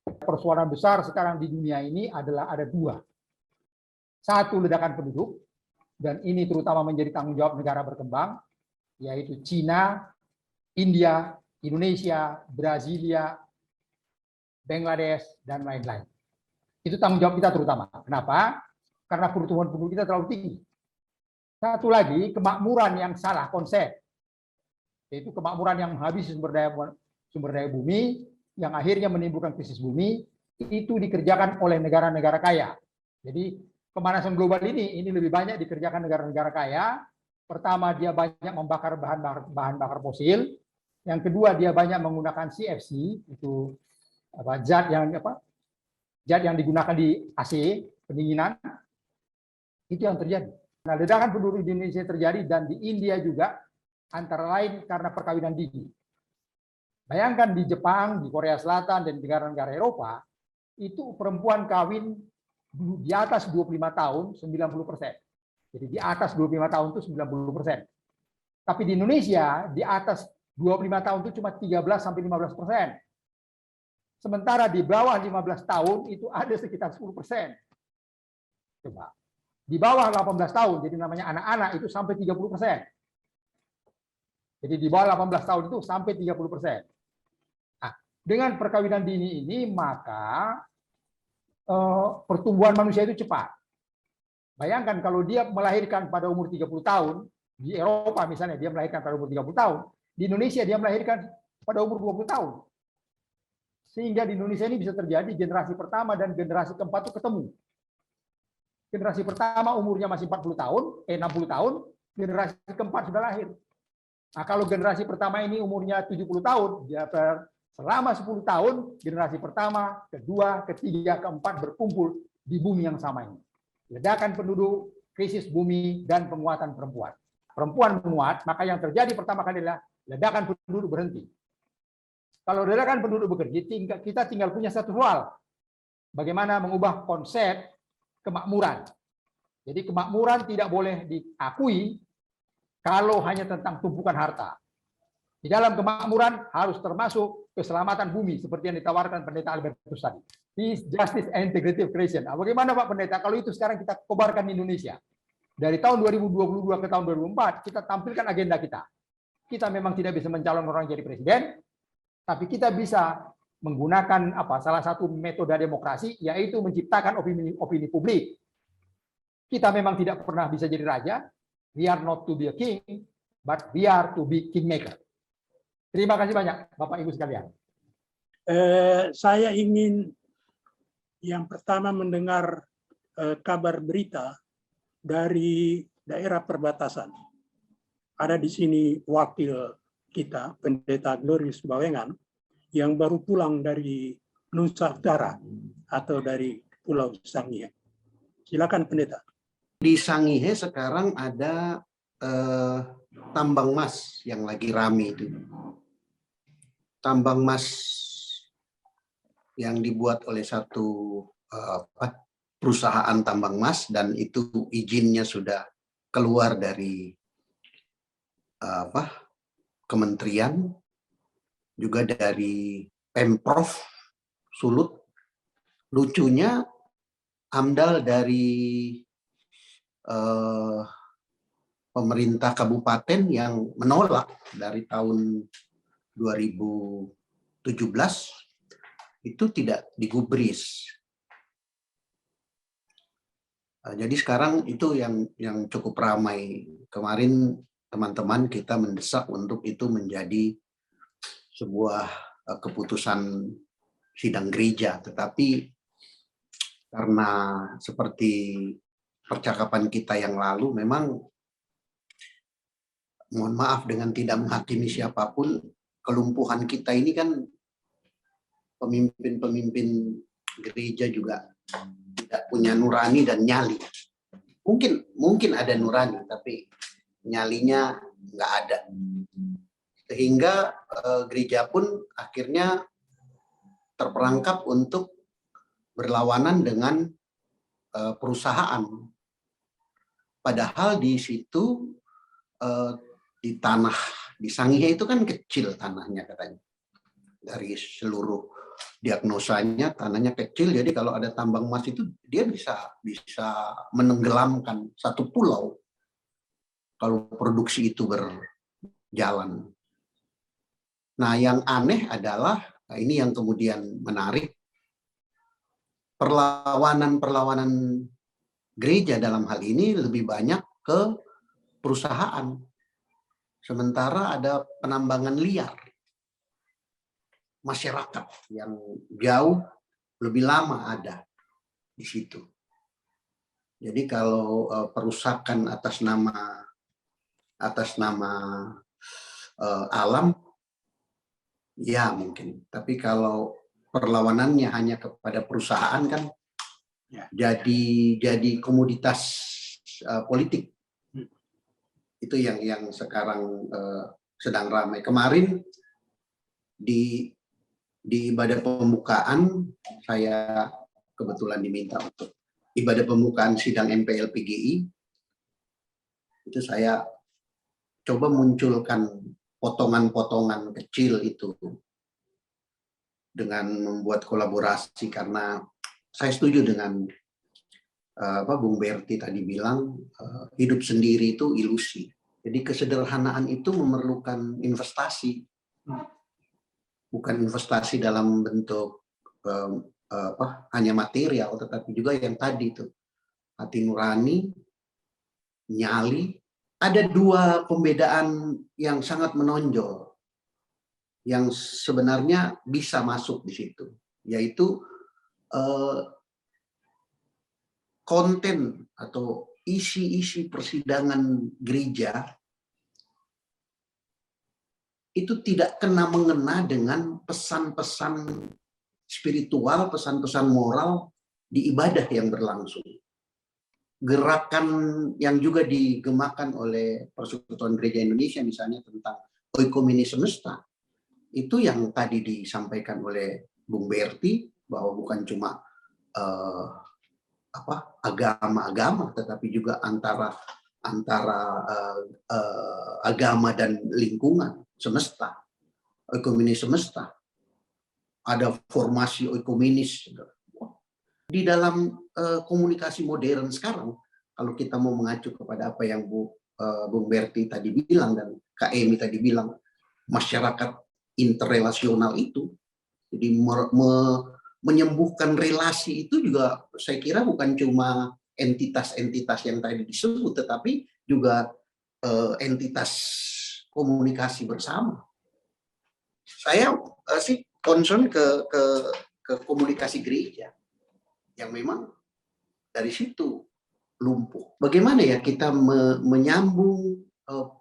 Persoalan besar sekarang di dunia ini adalah ada 2. Satu, ledakan penduduk, dan ini terutama menjadi tanggung jawab negara berkembang, yaitu Cina, India, Indonesia, Brasilia, Bangladesh, dan lain-lain. Itu tanggung jawab kita terutama. Kenapa? Karena pertumbuhan penduduk kita terlalu tinggi. Satu lagi, kemakmuran yang salah konsep, yaitu kemakmuran yang habis sumber daya bumi, yang akhirnya menimbulkan krisis bumi, itu dikerjakan oleh negara-negara kaya. Jadi pemanasan global ini lebih banyak dikerjakan negara-negara kaya. Pertama, dia banyak membakar bahan bakar fosil. Yang kedua, dia banyak menggunakan CFC, itu zat yang digunakan di AC, pendinginan. Itu yang terjadi. Nah, ledakan penduduk di Indonesia terjadi dan di India juga, antara lain karena perkawinan dini. Bayangkan di Jepang, di Korea Selatan, dan negara-negara Eropa, itu perempuan kawin di atas 25 tahun 90%. Jadi di atas 25 tahun itu 90%. Tapi di Indonesia, di atas 25 tahun itu cuma 13-15%. Sementara di bawah 15 tahun itu ada sekitar 10%. Coba. Di bawah 18 tahun, jadi namanya anak-anak itu sampai 30%. Jadi di bawah 18 tahun itu sampai 30%. Nah, dengan perkawinan dini ini maka pertumbuhan manusia itu cepat. Bayangkan kalau dia melahirkan pada umur 30 tahun, di Eropa misalnya dia melahirkan pada umur 30 tahun, di Indonesia dia melahirkan pada umur 20 tahun. Sehingga di Indonesia ini bisa terjadi generasi pertama dan generasi keempat itu ketemu. Generasi pertama umurnya masih 40 tahun, 60 tahun, generasi keempat sudah lahir. Nah, kalau generasi pertama ini umurnya 70 tahun, dia selama 10 tahun, generasi pertama, kedua, ketiga, keempat berkumpul di bumi yang sama ini. Ledakan penduduk, krisis bumi, dan penguatan perempuan. Perempuan menguat, maka yang terjadi pertama kali adalah ledakan penduduk berhenti. Kalau ledakan penduduk bekerja, kita tinggal punya satu hal. Bagaimana mengubah konsep kemakmuran. Jadi kemakmuran tidak boleh diakui kalau hanya tentang tumpukan harta. Di dalam kemakmuran harus termasuk keselamatan bumi seperti yang ditawarkan Pendeta Albertus tadi. Peace, justice, and integrative creation. Nah, bagaimana Pak Pendeta kalau itu sekarang kita kobarkan di Indonesia? Dari tahun 2022 ke tahun 2004 kita tampilkan agenda kita. Kita memang tidak bisa mencalon orang jadi presiden, tapi kita bisa menggunakan salah satu metode demokrasi yaitu menciptakan opini publik. Kita memang tidak pernah bisa jadi raja. We are not to be a king, but we are to be kingmaker. Terima kasih banyak, Bapak Ibu sekalian. Saya ingin yang pertama mendengar kabar berita dari daerah perbatasan. Ada di sini wakil kita, Pendeta Glorius Bawengan, yang baru pulang dari Nusa Utara atau dari Pulau Sangihe. Silakan Pendeta. Di Sangihe sekarang ada tambang emas yang lagi rame itu. Tambang emas yang dibuat oleh satu perusahaan tambang emas dan itu izinnya sudah keluar dari kementerian, juga dari Pemprov Sulut. Lucunya AMDAL dari pemerintah kabupaten yang menolak dari tahun 2017 itu tidak digubris. Jadi sekarang itu yang cukup ramai. Kemarin teman-teman kita mendesak untuk itu menjadi sebuah keputusan sidang gereja, tetapi karena seperti percakapan kita yang lalu, memang mohon maaf dengan tidak menghakimi siapapun, kelumpuhan kita ini kan pemimpin-pemimpin gereja juga tidak punya nurani dan nyali. Mungkin ada nurani, tapi nyalinya nggak ada. Sehingga gereja pun akhirnya terperangkap untuk berlawanan dengan perusahaan. Padahal di situ di tanah di Sangihe itu kan kecil tanahnya katanya. Dari seluruh diagnosanya tanahnya kecil, jadi kalau ada tambang emas itu dia bisa menenggelamkan satu pulau kalau produksi itu berjalan. Nah, yang aneh adalah ini yang kemudian menarik, perlawanan gereja dalam hal ini lebih banyak ke perusahaan, sementara ada penambangan liar masyarakat yang jauh lebih lama ada di situ. Jadi kalau perusakan atas nama alam, ya mungkin. Tapi kalau perlawanannya hanya kepada perusahaan kan, ya, jadi komoditas politik. Itu yang sekarang sedang ramai. Kemarin di ibadah pembukaan saya kebetulan diminta untuk ibadah pembukaan sidang MPLPGI, itu saya coba munculkan potongan-potongan kecil itu dengan membuat kolaborasi, karena saya setuju dengan Bung Berti tadi bilang hidup sendiri itu ilusi. Jadi kesederhanaan itu memerlukan investasi, bukan investasi dalam bentuk hanya material, tetapi juga yang tadi itu hati nurani, nyali. Ada dua pembedaan yang sangat menonjol yang sebenarnya bisa masuk di situ, yaitu konten atau isi-isi persidangan gereja itu tidak kena mengena dengan pesan-pesan spiritual, pesan-pesan moral di ibadah yang berlangsung. Gerakan yang juga digemakan oleh Persekutuan Gereja Indonesia misalnya tentang oikomini semesta, itu yang tadi disampaikan oleh Bung Berti, bahwa bukan cuma agama-agama, tetapi juga antara agama dan lingkungan semesta, oikomini semesta. Ada formasi oikominis. Di dalam komunikasi modern sekarang, kalau kita mau mengacu kepada apa yang Bung Berti tadi bilang dan Kak Emi tadi bilang, masyarakat interrelasional itu, jadi menyembuhkan relasi itu juga saya kira bukan cuma entitas-entitas yang tadi disebut, tetapi juga entitas komunikasi bersama. Saya sih concern ke komunikasi gereja yang memang dari situ lumpuh. Bagaimana ya kita menyambung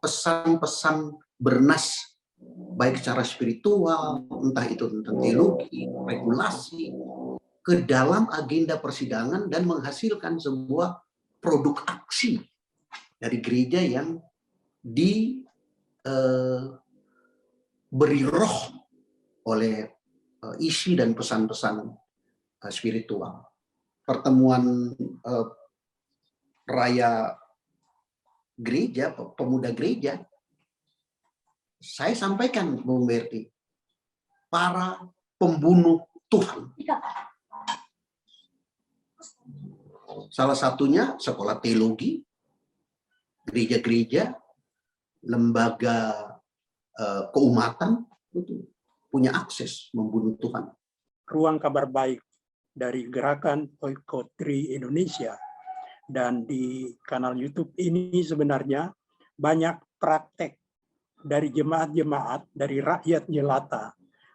pesan-pesan bernas, baik secara spiritual, entah itu tentang teologi, regulasi, ke dalam agenda persidangan dan menghasilkan sebuah produk aksi dari gereja yang diberi roh oleh isi dan pesan-pesan spiritual. Pertemuan raya gereja, pemuda gereja, saya sampaikan Bung Berti, para pembunuh Tuhan. Salah satunya sekolah teologi, gereja-gereja, lembaga keumatan itu punya akses membunuh Tuhan. Ruang kabar baik dari gerakan Oikotri Indonesia dan di kanal YouTube ini sebenarnya banyak praktek dari jemaat-jemaat, dari rakyat jelata,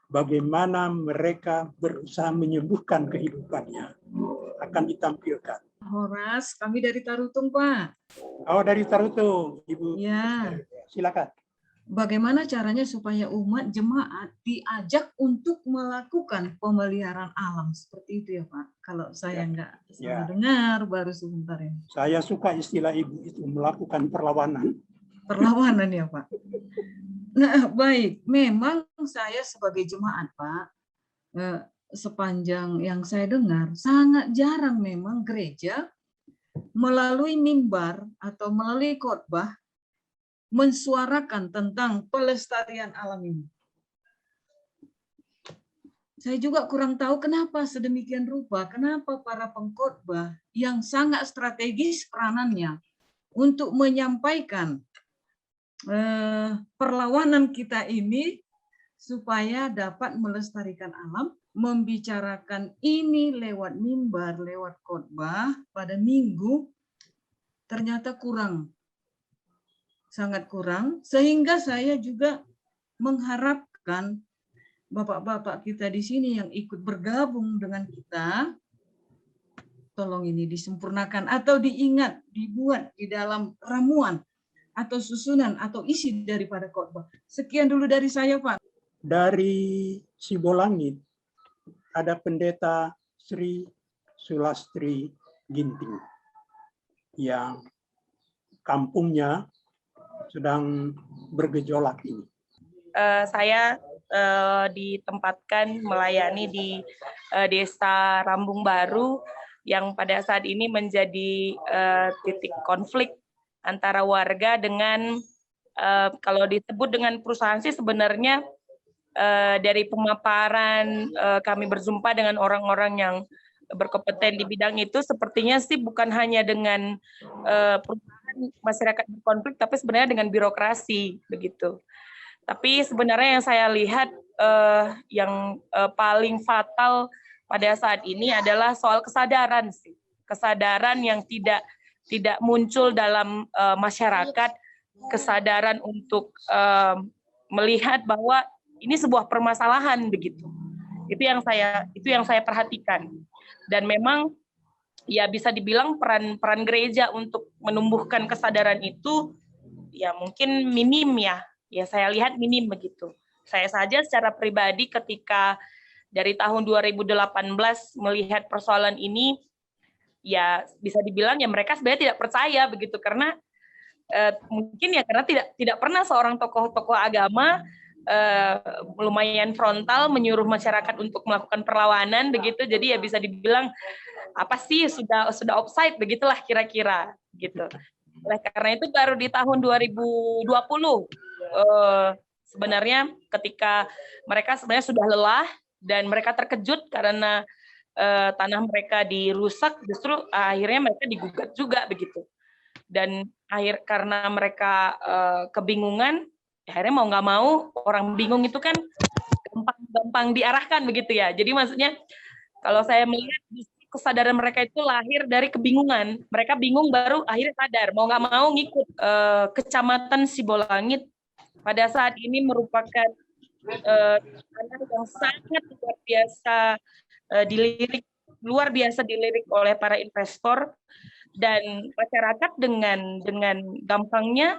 bagaimana mereka berusaha menyembuhkan kehidupannya akan ditampilkan. Horas, kami dari Tarutung, Pak. Oh, dari Tarutung, Ibu. Ya. Silakan. Bagaimana caranya supaya umat jemaat diajak untuk melakukan pemeliharaan alam seperti itu ya Pak? Kalau saya nggak salah dengar baru sebentar ya. Saya suka istilah Ibu itu, melakukan perlawanan. Perlawanan ya Pak. Nah baik, memang saya sebagai jemaat Pak, sepanjang yang saya dengar sangat jarang memang gereja melalui mimbar atau melalui khotbah mensuarakan tentang pelestarian alam ini. Saya juga kurang tahu kenapa sedemikian rupa, kenapa para pengkhotbah yang sangat strategis peranannya untuk menyampaikan perlawanan kita ini supaya dapat melestarikan alam, membicarakan ini lewat mimbar, lewat khotbah pada minggu, ternyata kurang. Sangat kurang, sehingga saya juga mengharapkan bapak-bapak kita di sini yang ikut bergabung dengan kita, tolong ini disempurnakan atau diingat, dibuat di dalam ramuan atau susunan atau isi daripada khotbah. Sekian dulu dari saya, Pak. Dari Sibolangit ada pendeta Sri Sulastri Ginting yang kampungnya sedang bergejolak ini. Saya ditempatkan melayani di Desa Rambung Baru yang pada saat ini menjadi titik konflik antara warga dengan kalau disebut dengan perusahaan sih sebenarnya dari pemaparan kami berjumpa dengan orang-orang yang berkompeten di bidang itu, sepertinya sih bukan hanya dengan perubahan masyarakat berkonflik, tapi sebenarnya dengan birokrasi begitu. Tapi sebenarnya yang saya lihat yang paling fatal pada saat ini adalah soal kesadaran sih, kesadaran yang tidak muncul dalam masyarakat, kesadaran untuk melihat bahwa ini sebuah permasalahan begitu. Itu yang saya perhatikan. Dan memang ya bisa dibilang peran gereja untuk menumbuhkan kesadaran itu ya mungkin minim ya. Ya saya lihat minim begitu. Saya saja secara pribadi ketika dari tahun 2018 melihat persoalan ini, ya bisa dibilang ya mereka sebenarnya tidak percaya begitu, karena mungkin ya karena tidak pernah seorang tokoh agama lumayan frontal menyuruh masyarakat untuk melakukan perlawanan begitu. Jadi ya bisa dibilang apa sih sudah offside begitulah kira-kira gitu. Oleh karena itu baru di tahun 2020 sebenarnya ketika mereka sebenarnya sudah lelah dan mereka terkejut karena tanah mereka dirusak, justru akhirnya mereka digugat juga begitu. Dan karena mereka kebingungan, akhirnya mau nggak mau orang bingung itu kan gampang diarahkan begitu ya. Jadi maksudnya kalau saya melihat kesadaran mereka itu lahir dari kebingungan. Mereka bingung baru akhirnya sadar mau nggak mau ngikut. Kecamatan Sibolangit pada saat ini merupakan tanah yang sangat luar biasa dilirik oleh para investor, dan masyarakat dengan gampangnya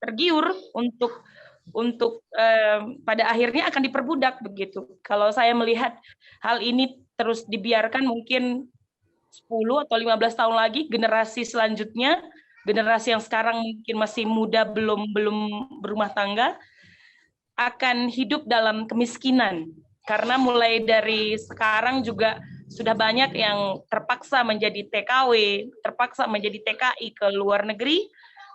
tergiur untuk pada akhirnya akan diperbudak begitu. Kalau saya melihat hal ini terus dibiarkan, mungkin 10 atau 15 tahun lagi generasi selanjutnya, generasi yang sekarang mungkin masih muda belum berumah tangga, akan hidup dalam kemiskinan. Karena mulai dari sekarang juga sudah banyak yang terpaksa menjadi TKW, terpaksa menjadi TKI ke luar negeri,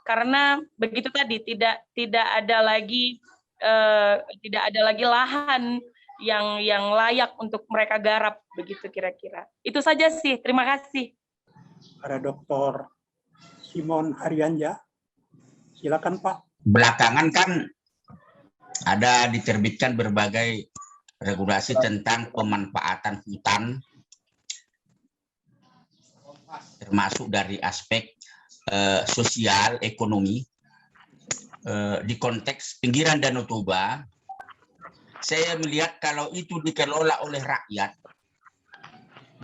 karena begitu tadi tidak ada lagi lahan yang layak untuk mereka garap begitu kira-kira. Itu saja sih. Terima kasih. Ada Dr. Simon Haryanja. Silakan Pak. Belakangan kan ada diterbitkan berbagai regulasi tentang pemanfaatan hutan, termasuk dari aspek sosial, ekonomi. Di konteks pinggiran Danau Toba, saya melihat kalau itu dikelola oleh rakyat,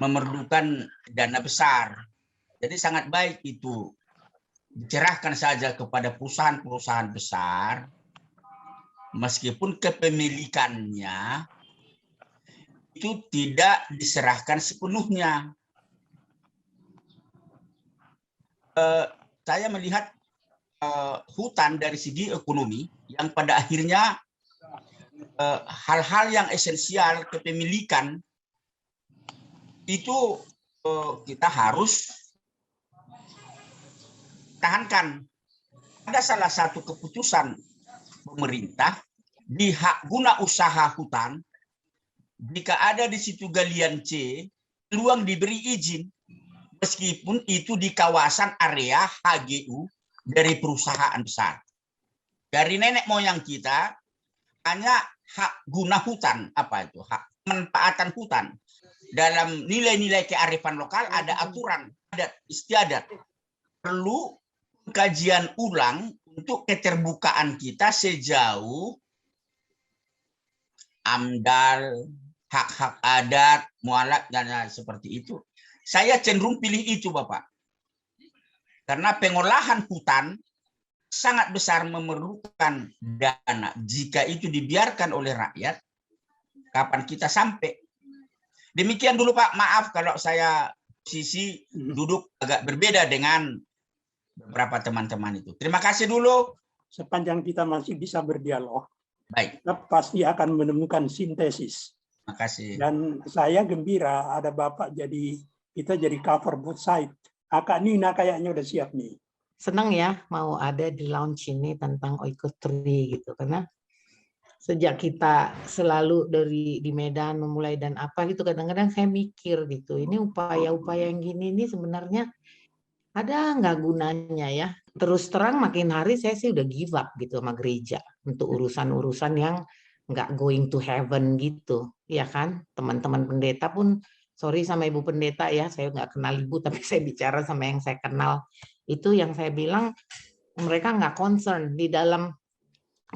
memerlukan dana besar. Jadi sangat baik itu dicerahkan saja kepada perusahaan-perusahaan besar, meskipun kepemilikannya itu tidak diserahkan sepenuhnya. Saya melihat hutan dari segi ekonomi yang pada akhirnya hal-hal yang esensial kepemilikan itu kita harus tahankan. Ada salah satu keputusan pemerintah di hak guna usaha hutan, jika ada di situ galian C, peluang diberi izin meskipun itu di kawasan area HGU dari perusahaan besar. Dari nenek moyang kita hanya hak guna hutan, apa itu? Hak manfaatan hutan. Dalam nilai-nilai kearifan lokal ada aturan, adat istiadat. Perlu kajian ulang untuk keterbukaan kita sejauh AMDAL, hak-hak adat, mualaf, dan seperti itu. Saya cenderung pilih itu, Bapak. Karena pengolahan hutan sangat besar memerlukan dana. Jika itu dibiarkan oleh rakyat, kapan kita sampai? Demikian dulu, Pak. Maaf kalau saya posisi duduk agak berbeda dengan beberapa teman-teman itu. Terima kasih dulu. Sepanjang kita masih bisa berdialog, baik, kita pasti akan menemukan sintesis. Terima kasih. Dan saya gembira ada Bapak kita jadi cover both side. Kak Nina kayaknya udah siap nih. Senang ya mau ada di launch ini tentang oikotree gitu, karena sejak kita selalu di Medan memulai dan apa gitu, kadang-kadang saya mikir gitu, ini upaya-upaya yang gini ini sebenarnya ada nggak gunanya ya. Terus terang makin hari saya sih udah give up gitu sama gereja untuk urusan-urusan yang nggak going to heaven gitu, ya kan. Teman-teman pendeta pun, sorry sama ibu pendeta ya, saya nggak kenal ibu tapi saya bicara sama yang saya kenal. Itu yang saya bilang, mereka nggak concern. Di dalam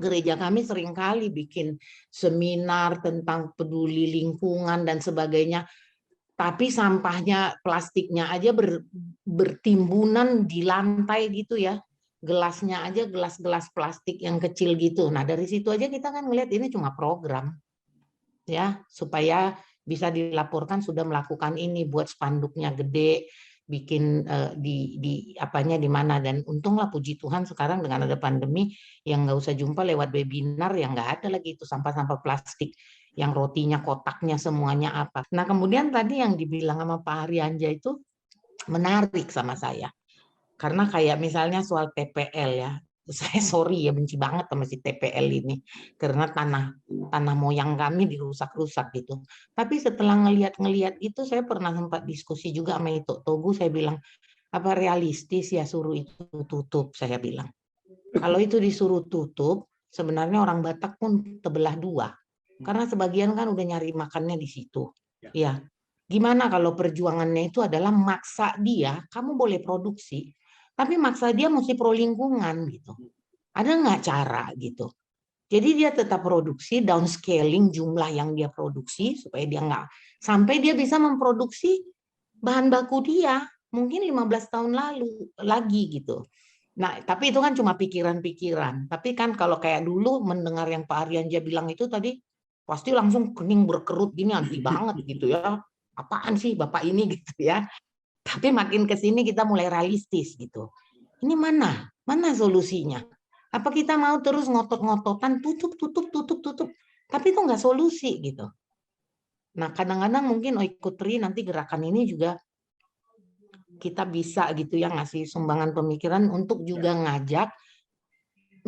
gereja kami seringkali bikin seminar tentang peduli lingkungan dan sebagainya, tapi sampahnya, plastiknya aja bertimbunan di lantai gitu ya. Gelasnya aja, gelas-gelas plastik yang kecil gitu. Nah, dari situ aja kita kan ngelihat ini cuma program ya, supaya bisa dilaporkan sudah melakukan ini, buat spanduknya gede, bikin di apanya di mana. Dan untunglah puji Tuhan sekarang dengan ada pandemi yang nggak usah jumpa lewat webinar, yang nggak ada lagi itu sampah-sampah plastik yang rotinya kotaknya semuanya apa. Nah, kemudian tadi yang dibilang sama Pak Haryanja itu menarik sama saya, karena kayak misalnya soal TPL ya, saya sorry ya, benci banget sama si TPL ini karena tanah moyang kami dirusak-rusak gitu. Tapi setelah ngelihat itu, saya pernah sempat diskusi juga sama Ito Togu, saya bilang, apa realistis ya suruh itu tutup, saya bilang. Kalau itu disuruh tutup, sebenarnya orang Batak pun terbelah dua. Karena sebagian kan udah nyari makannya di situ. Ya. Gimana kalau perjuangannya itu adalah maksa dia, kamu boleh produksi, tapi maksa dia mesti pro lingkungan gitu. Ada nggak cara gitu? Jadi dia tetap produksi, downscaling jumlah yang dia produksi supaya dia nggak, sampai dia bisa memproduksi bahan baku dia mungkin 15 tahun lalu lagi gitu. Nah, tapi itu kan cuma pikiran-pikiran. Tapi kan kalau kayak dulu mendengar yang Pak Haryanja bilang itu tadi, pasti langsung kening berkerut gini, anti banget gitu ya. Apaan sih Bapak ini gitu ya. Tapi makin ke sini kita mulai realistis gitu. Ini mana solusinya? Apa kita mau terus ngotot-ngototan tutup. Tapi itu nggak solusi gitu. Nah, kadang-kadang mungkin Oikutri nanti gerakan ini juga kita bisa gitu ya ngasih sumbangan pemikiran untuk juga ngajak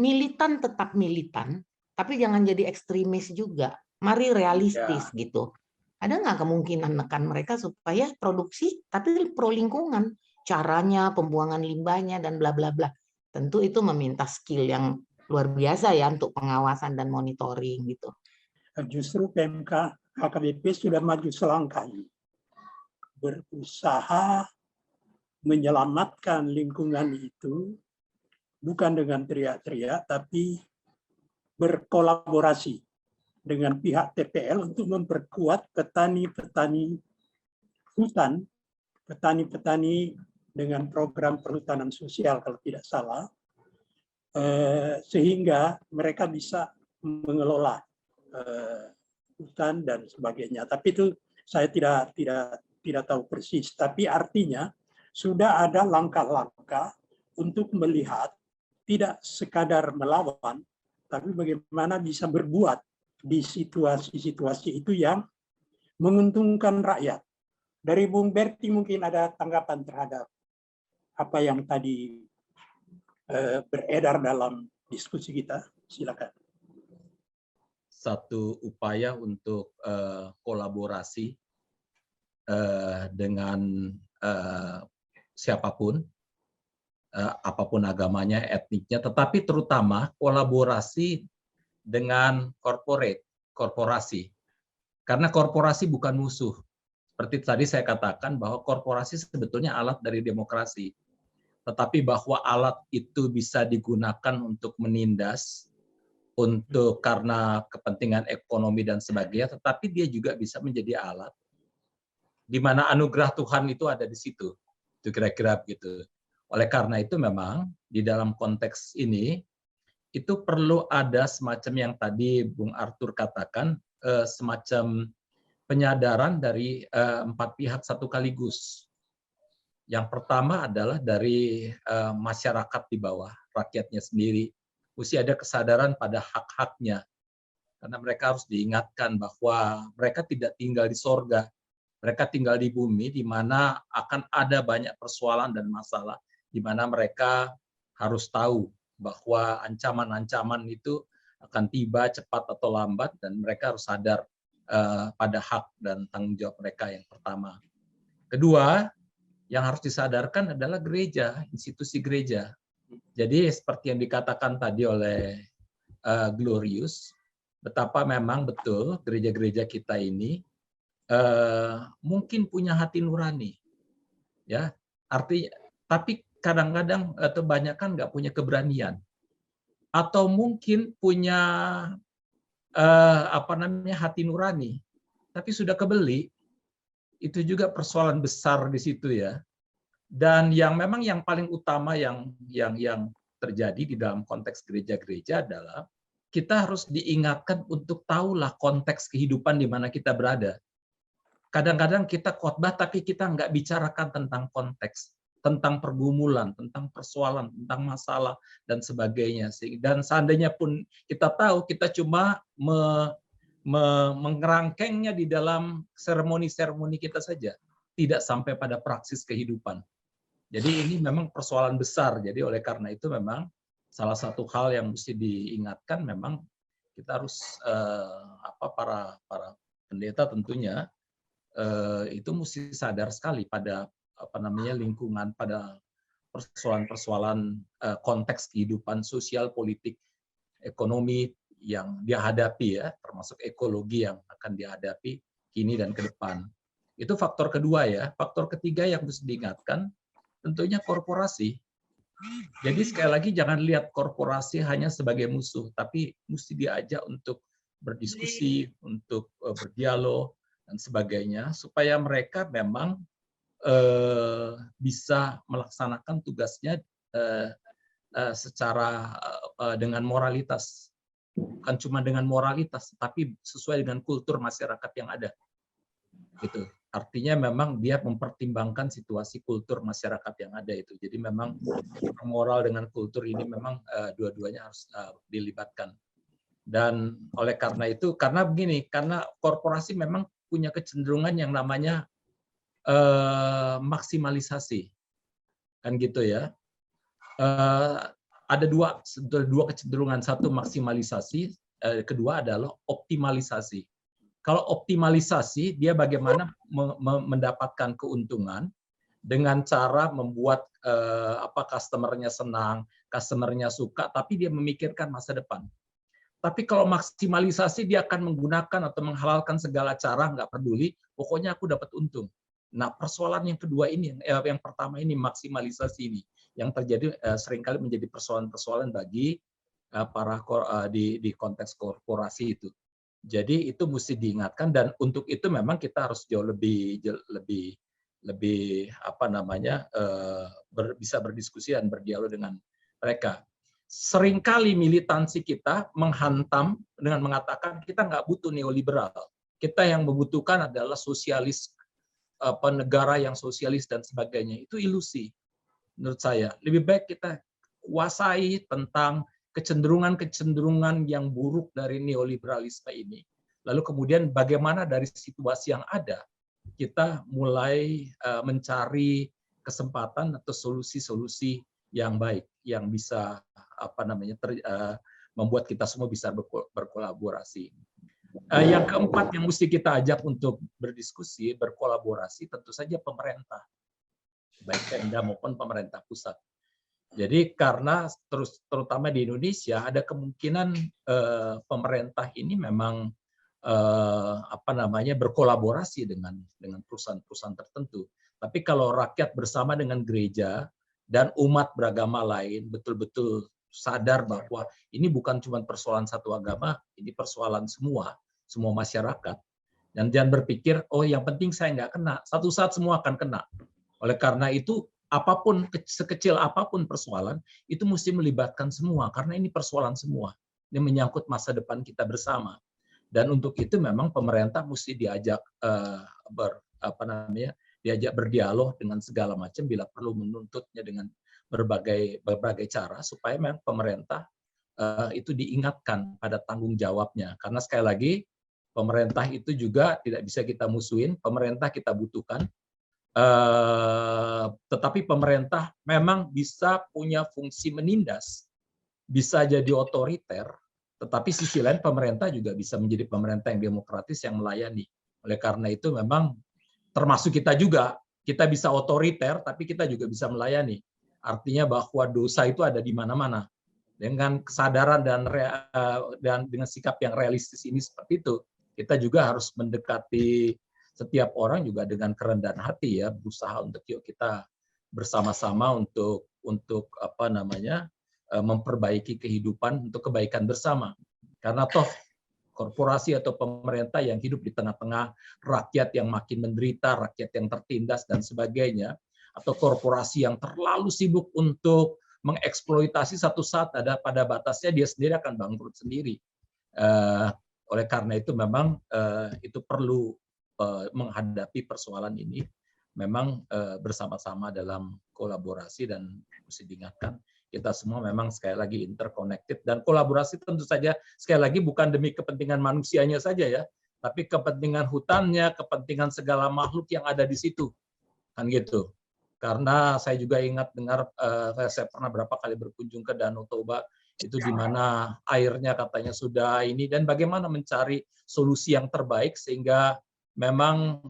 militan, tetap militan, tapi jangan jadi ekstremis juga. Mari realistis gitu. Ada nggak kemungkinan nekan mereka supaya produksi tapi pro lingkungan, caranya, pembuangan limbahnya dan bla bla bla. Tentu itu meminta skill yang luar biasa ya untuk pengawasan dan monitoring gitu. Justru PMK HKBP sudah maju selangkah, berusaha menyelamatkan lingkungan itu bukan dengan teriak-teriak, tapi berkolaborasi dengan pihak TPL untuk memperkuat petani-petani hutan, petani-petani dengan program perhutanan sosial kalau tidak salah, sehingga mereka bisa mengelola hutan dan sebagainya. Tapi itu saya tidak tahu persis. Tapi artinya sudah ada langkah-langkah untuk melihat tidak sekadar melawan, tapi bagaimana bisa berbuat di situasi-situasi itu yang menguntungkan rakyat. Dari Bung Berti mungkin ada tanggapan terhadap apa yang tadi beredar dalam diskusi kita. Silakan. Satu upaya untuk kolaborasi dengan siapapun, apapun agamanya, etniknya, tetapi terutama kolaborasi dengan korporasi. Karena korporasi bukan musuh. Seperti tadi saya katakan bahwa korporasi sebetulnya alat dari demokrasi. Tetapi bahwa alat itu bisa digunakan untuk menindas, untuk karena kepentingan ekonomi dan sebagainya, tetapi dia juga bisa menjadi alat di mana anugerah Tuhan itu ada di situ. Itu kira-kira begitu. Oleh karena itu memang di dalam konteks ini itu perlu ada semacam yang tadi Bung Arthur katakan, semacam penyadaran dari empat pihak satu kaligus. Yang pertama adalah dari masyarakat di bawah, rakyatnya sendiri. Mesti ada kesadaran pada hak-haknya. Karena mereka harus diingatkan bahwa mereka tidak tinggal di sorga. Mereka tinggal di bumi di mana akan ada banyak persoalan dan masalah, di mana mereka harus tahu bahwa ancaman-ancaman itu akan tiba cepat atau lambat, dan mereka harus sadar pada hak dan tanggung jawab mereka yang pertama. Kedua, yang harus disadarkan adalah gereja, institusi gereja. Jadi seperti yang dikatakan tadi oleh Glorious, betapa memang betul gereja-gereja kita ini mungkin punya hati nurani, ya. Tapi kadang-kadang atau banyak kan nggak punya keberanian, atau mungkin punya hati nurani, tapi sudah kebeli. Itu juga persoalan besar di situ ya. Dan yang memang yang paling utama yang terjadi di dalam konteks gereja-gereja adalah kita harus diingatkan untuk tahulah konteks kehidupan di mana kita berada. Kadang-kadang kita khotbah tapi kita nggak bicarakan tentang konteks, tentang pergumulan, tentang persoalan, tentang masalah dan sebagainya. Dan seandainya pun kita tahu, kita cuma mengerangkengnya di dalam seremoni-seremoni kita saja, tidak sampai pada praksis kehidupan. Jadi ini memang persoalan besar. Jadi oleh karena itu memang salah satu hal yang mesti diingatkan, memang kita harus para pendeta tentunya itu mesti sadar sekali pada lingkungan, pada persoalan-persoalan konteks kehidupan sosial, politik, ekonomi yang dia hadapi ya, termasuk ekologi yang akan dihadapi kini dan ke depan. Itu faktor kedua ya. Faktor ketiga yang harus diingatkan tentunya korporasi. Jadi sekali lagi jangan lihat korporasi hanya sebagai musuh, tapi mesti diajak untuk berdiskusi, untuk berdialog dan sebagainya, supaya mereka memang bisa melaksanakan tugasnya secara dengan moralitas. Bukan cuma dengan moralitas, tapi sesuai dengan kultur masyarakat yang ada. Gitu. Artinya memang dia mempertimbangkan situasi kultur masyarakat yang ada itu. Jadi memang moral dengan kultur ini memang dua-duanya harus dilibatkan. Dan oleh karena itu, karena begini, karena korporasi memang punya kecenderungan yang namanya maksimalisasi, kan gitu ya. Ada dua kecenderungan, satu maksimalisasi, kedua adalah optimalisasi. Kalau optimalisasi, dia bagaimana mendapatkan keuntungan dengan cara membuat customer-nya senang, customer-nya suka, tapi dia memikirkan masa depan. Tapi kalau maksimalisasi, dia akan menggunakan atau menghalalkan segala cara, nggak peduli, pokoknya aku dapat untung. Nah, persoalan yang kedua ini, yang pertama ini maksimalisasi ini, yang terjadi seringkali menjadi persoalan-persoalan bagi di konteks korporasi itu. Jadi itu mesti diingatkan, dan untuk itu memang kita harus jauh lebih bisa berdiskusi dan berdialog dengan mereka. Seringkali militansi kita menghantam dengan mengatakan kita nggak butuh neoliberal, kita yang membutuhkan adalah sosialis, negara yang sosialis dan sebagainya. Itu ilusi menurut saya. Lebih baik kita kuasai tentang kecenderungan-kecenderungan yang buruk dari neoliberalisme ini. Lalu kemudian bagaimana dari situasi yang ada kita mulai mencari kesempatan atau solusi-solusi yang baik yang bisa membuat kita semua bisa berkolaborasi. Yang keempat yang mesti kita ajak untuk berdiskusi, berkolaborasi, tentu saja pemerintah, baik Pemda maupun pemerintah pusat. Jadi karena terutama di Indonesia ada kemungkinan pemerintah ini memang berkolaborasi dengan perusahaan-perusahaan tertentu. Tapi kalau rakyat bersama dengan gereja dan umat beragama lain betul-betul sadar bahwa ini bukan cuma persoalan satu agama, ini persoalan semua masyarakat. Dan jangan berpikir, oh yang penting saya nggak kena, satu saat semua akan kena. Oleh karena itu, apapun, sekecil apapun persoalan, itu mesti melibatkan semua, karena ini persoalan semua. Ini menyangkut masa depan kita bersama. Dan untuk itu memang pemerintah mesti diajak diajak berdialog dengan segala macam, bila perlu menuntutnya dengan berbagai cara, supaya memang pemerintah itu diingatkan pada tanggung jawabnya. Karena sekali lagi, pemerintah itu juga tidak bisa kita musuhin, pemerintah kita butuhkan, tetapi pemerintah memang bisa punya fungsi menindas, bisa jadi otoriter, Tetapi sisi lain pemerintah juga bisa menjadi pemerintah yang demokratis yang melayani. Oleh karena itu memang termasuk kita juga, kita bisa otoriter tapi kita juga bisa melayani. Artinya bahwa dosa itu ada di mana-mana. Dengan kesadaran dan dengan sikap yang realistis ini seperti itu, kita juga harus mendekati setiap orang juga dengan kerendahan hati ya, berusaha untuk yuk kita bersama-sama untuk memperbaiki kehidupan untuk kebaikan bersama. Karena toh korporasi atau pemerintah yang hidup di tengah-tengah rakyat yang makin menderita, rakyat yang tertindas dan sebagainya, atau korporasi yang terlalu sibuk untuk mengeksploitasi, satu saat ada pada batasnya dia sendiri akan bangkrut sendiri. Oleh karena itu memang itu perlu menghadapi persoalan ini memang bersama-sama dalam kolaborasi, dan mesti diingatkan kita semua memang sekali lagi interconnected, dan kolaborasi tentu saja sekali lagi bukan demi kepentingan manusianya saja ya, tapi kepentingan hutannya, kepentingan segala makhluk yang ada di situ, kan gitu. Karena saya juga ingat dengar, saya pernah berapa kali berkunjung ke Danau Toba, itu di mana airnya katanya sudah ini, dan bagaimana mencari solusi yang terbaik sehingga memang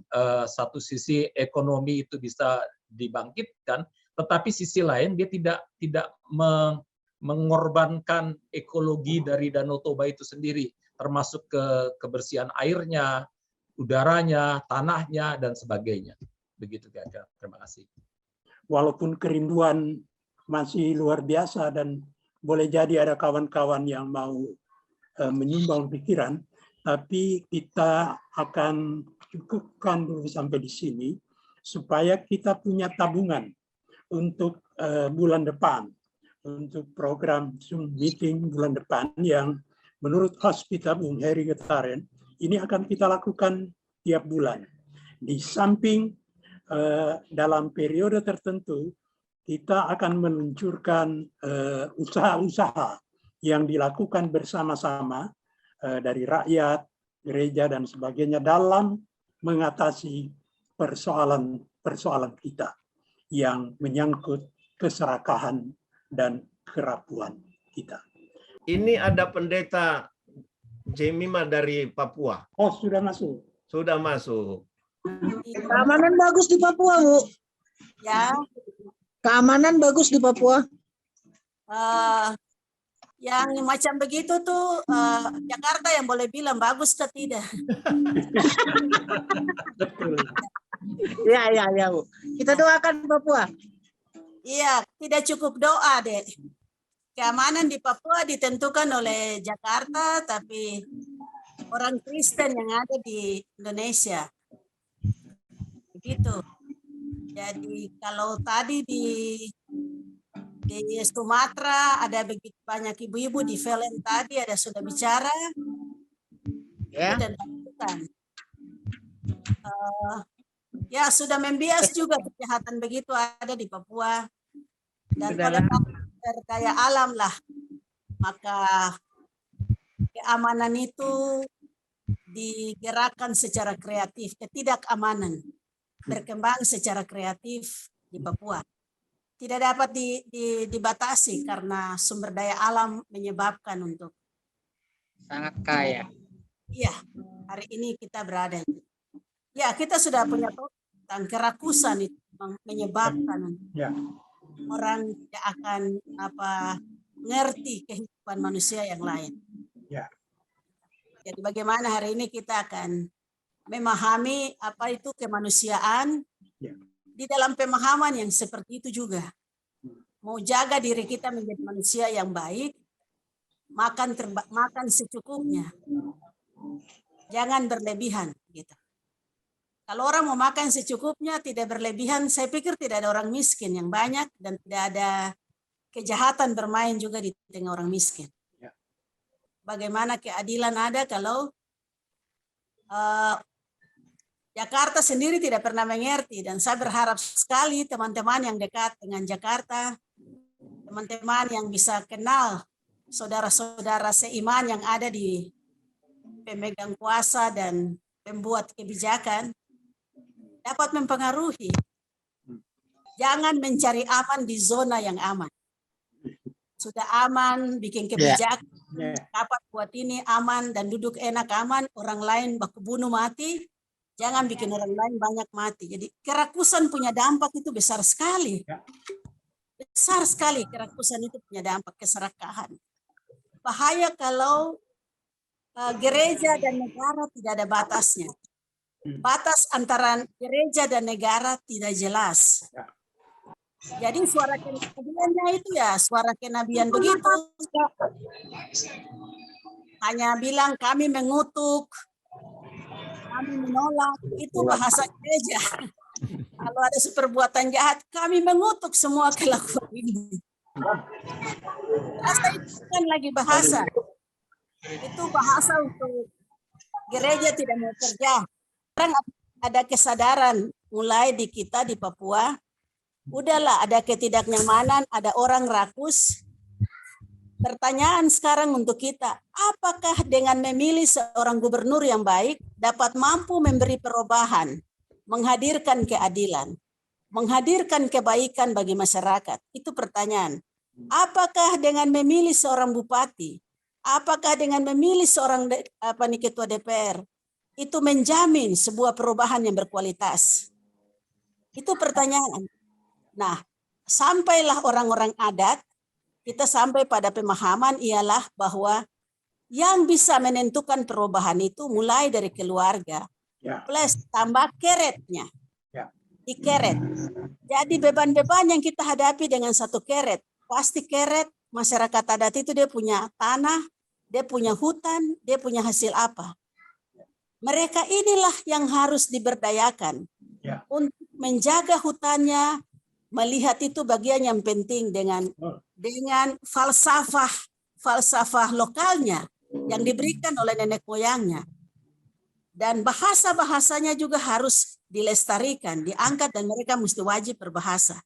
satu sisi ekonomi itu bisa dibangkitkan, tetapi sisi lain dia tidak mengorbankan ekologi dari Danau Toba itu sendiri, termasuk kebersihan airnya, udaranya, tanahnya, dan sebagainya. Begitu kira-kira. Terima kasih. Walaupun kerinduan masih luar biasa dan boleh jadi ada kawan-kawan yang mau menyumbang pikiran, tapi kita akan cukupkan dulu sampai di sini supaya kita punya tabungan untuk bulan depan, untuk program Zoom meeting bulan depan yang menurut host kita Bung Heri Getaren ini akan kita lakukan tiap bulan. Di samping dalam periode tertentu kita akan meluncurkan usaha-usaha yang dilakukan bersama-sama dari rakyat, gereja, dan sebagainya dalam mengatasi persoalan-persoalan kita yang menyangkut keserakahan dan kerapuan kita. Ini ada pendeta Jemima dari Papua. Oh, sudah masuk. Sudah masuk. Keamanan bagus di Papua, Bu. Ya. Keamanan bagus di Papua. Yang macam begitu tuh Jakarta yang boleh bilang bagus atau tidak. Ya, Bu. Kita doakan Papua. Iya, tidak cukup doa, Dek. Keamanan di Papua ditentukan oleh Jakarta, tapi orang Kristen yang ada di Indonesia. Begitu. Jadi kalau tadi di Sumatera ada begitu banyak ibu-ibu di Velen tadi ada sudah bicara. Ya. Dan ya sudah membias juga kejahatan begitu ada di Papua. Dan pada kaya alam lah, maka keamanan itu digerakkan secara kreatif, ketidakamanan berkembang secara kreatif di Papua. Tidak dapat dibatasi karena sumber daya alam menyebabkan untuk sangat kaya. Iya, hari ini kita berada. Ya, kita sudah punya tentang kerakusan itu menyebabkan orang tidak akan ngerti kehidupan manusia yang lain. Ya. Jadi bagaimana hari ini kita akan memahami apa itu kemanusiaan di dalam pemahaman yang seperti itu juga. Mau jaga diri kita menjadi manusia yang baik, makan secukupnya. Jangan berlebihan gitu. Kalau orang mau makan secukupnya, tidak berlebihan, saya pikir tidak ada orang miskin yang banyak dan tidak ada kejahatan bermain juga di tengah orang miskin. Bagaimana keadilan ada kalau Jakarta sendiri tidak pernah mengerti, dan saya berharap sekali teman-teman yang dekat dengan Jakarta, teman-teman yang bisa kenal saudara-saudara seiman yang ada di pemegang kuasa dan pembuat kebijakan, dapat mempengaruhi. Jangan mencari aman di zona yang aman. Sudah aman, bikin kebijakan, Kapan buat ini aman dan duduk enak aman, orang lain baku bunuh mati, jangan bikin orang lain banyak mati. Jadi kerakusan punya dampak itu besar sekali. Besar sekali kerakusan itu punya dampak, keserakahan. Bahaya kalau gereja dan negara tidak ada batasnya. Batas antara gereja dan negara tidak jelas. Jadi suara kenabiannya itu ya suara kenabian begitu. Hanya bilang kami mengutuk, kami menolak, itu bahasa gereja. Kalau ada perbuatan jahat, kami mengutuk semua kelakuan ini. Rasa itu kan lagi bahasa. Itu bahasa untuk gereja tidak mau kerja. Sekarang ada kesadaran mulai di kita di Papua. Udahlah, ada ketidaknyamanan, ada orang rakus. Pertanyaan sekarang untuk kita, apakah dengan memilih seorang gubernur yang baik dapat mampu memberi perubahan, menghadirkan keadilan, menghadirkan kebaikan bagi masyarakat? Itu pertanyaan. Apakah dengan memilih seorang bupati, apakah dengan memilih seorang ketua DPR, itu menjamin sebuah perubahan yang berkualitas? Itu pertanyaan. Nah, sampailah orang-orang adat, kita sampai pada pemahaman ialah bahwa yang bisa menentukan perubahan itu mulai dari keluarga, plus tambah keretnya, dikeret. Jadi beban-beban yang kita hadapi dengan satu keret, pasti keret masyarakat adat itu dia punya tanah, dia punya hutan, dia punya hasil apa. Mereka inilah yang harus diberdayakan untuk menjaga hutannya, melihat itu bagian yang penting dengan falsafah lokalnya yang diberikan oleh nenek moyangnya. Dan bahasa-bahasanya juga harus dilestarikan, diangkat, dan mereka mesti wajib berbahasa.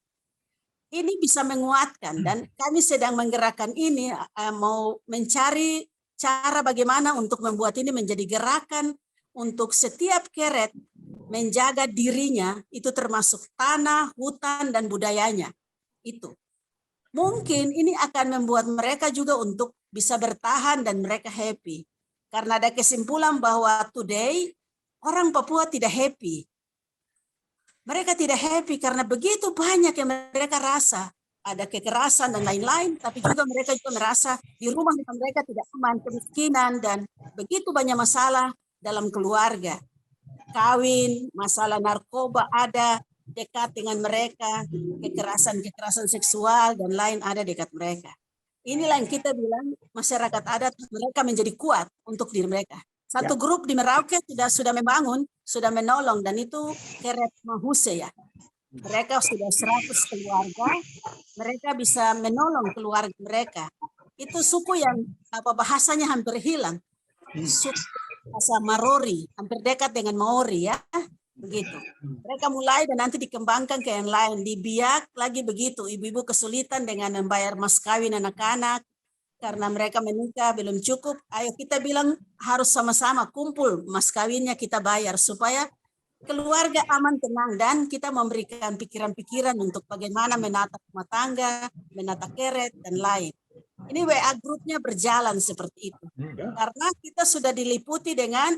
Ini bisa menguatkan, dan kami sedang menggerakkan ini, mau mencari cara bagaimana untuk membuat ini menjadi gerakan untuk setiap keret menjaga dirinya, itu termasuk tanah, hutan, dan budayanya. Itu. Mungkin ini akan membuat mereka juga untuk bisa bertahan dan mereka happy. Karena ada kesimpulan bahwa today orang Papua tidak happy. Mereka tidak happy karena begitu banyak yang mereka rasa. Ada kekerasan dan lain-lain, tapi juga mereka juga merasa di rumah mereka tidak aman, kemiskinan, dan begitu banyak masalah dalam keluarga. Kawin, masalah narkoba ada dekat dengan mereka, kekerasan seksual dan lain ada dekat mereka. Inilah yang kita bilang masyarakat adat mereka menjadi kuat untuk diri mereka. Satu grup di Merauke sudah membangun, sudah menolong, dan itu Keret Mahuse ya. Mereka sudah 100 keluarga, mereka bisa menolong keluarga mereka. Itu suku yang bahasanya hampir hilang. Suku bahasa Marori, hampir dekat dengan Maori ya, begitu. Mereka mulai dan nanti dikembangkan ke yang lain. Di Biak lagi begitu, ibu-ibu kesulitan dengan membayar mas kawin anak-anak karena mereka menikah belum cukup. Ayo kita bilang harus sama-sama kumpul mas kawinnya kita bayar supaya keluarga aman tenang, dan kita memberikan pikiran-pikiran untuk bagaimana menata rumah tangga, menata keret dan lain. Ini WA grupnya berjalan seperti itu. Karena kita sudah diliputi dengan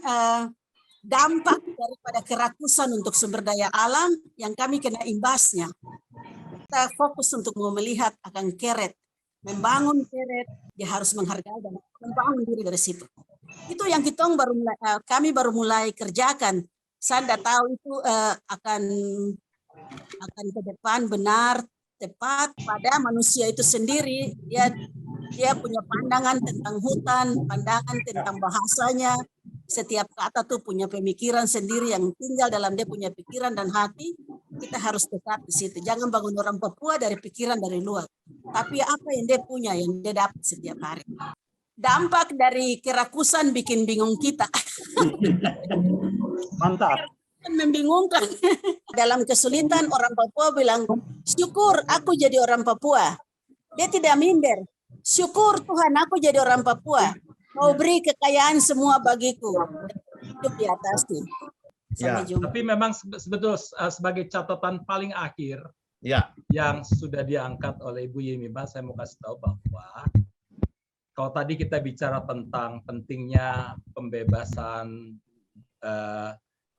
dampak daripada kerakusan untuk sumber daya alam yang kami kena imbasnya. Kita fokus untuk mau melihat akan keret. Membangun keret, dia harus menghargai dan membangun diri dari situ. Itu yang kami baru mulai kerjakan. Saya tidak tahu itu akan ke depan benar tepat pada manusia itu sendiri. Dia punya pandangan tentang hutan, pandangan tentang bahasanya. Setiap kata tuh punya pemikiran sendiri yang tinggal dalam dia punya pikiran dan hati. Kita harus tetap di situ. Jangan bangun orang Papua dari pikiran dari luar. Tapi apa yang dia punya, yang dia dapat setiap hari. Dampak dari kerakusan bikin bingung kita. Mantap. Membingungkan. Dalam kesulitan orang Papua bilang, syukur aku jadi orang Papua. Dia tidak minder. Syukur Tuhan aku jadi orang Papua. Mau beri kekayaan semua bagiku. Hidup di atasnya. Tapi memang sebetulnya sebagai catatan paling akhir yang sudah diangkat oleh Ibu Yemima, saya mau kasih tahu bahwa kalau tadi kita bicara tentang pentingnya pembebasan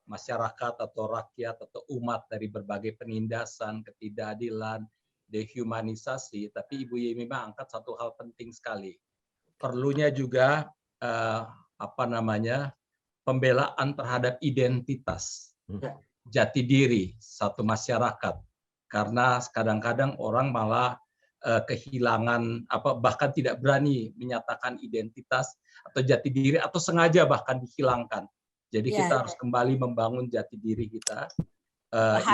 masyarakat atau rakyat atau umat dari berbagai penindasan, ketidakadilan, dehumanisasi, tapi Ibu Yemima angkat satu hal penting sekali. Perlunya juga pembelaan terhadap identitas, jati diri satu masyarakat. Karena kadang-kadang orang malah kehilangan bahkan tidak berani menyatakan identitas atau jati diri atau sengaja bahkan dihilangkan. Jadi kita harus kembali membangun jati diri kita,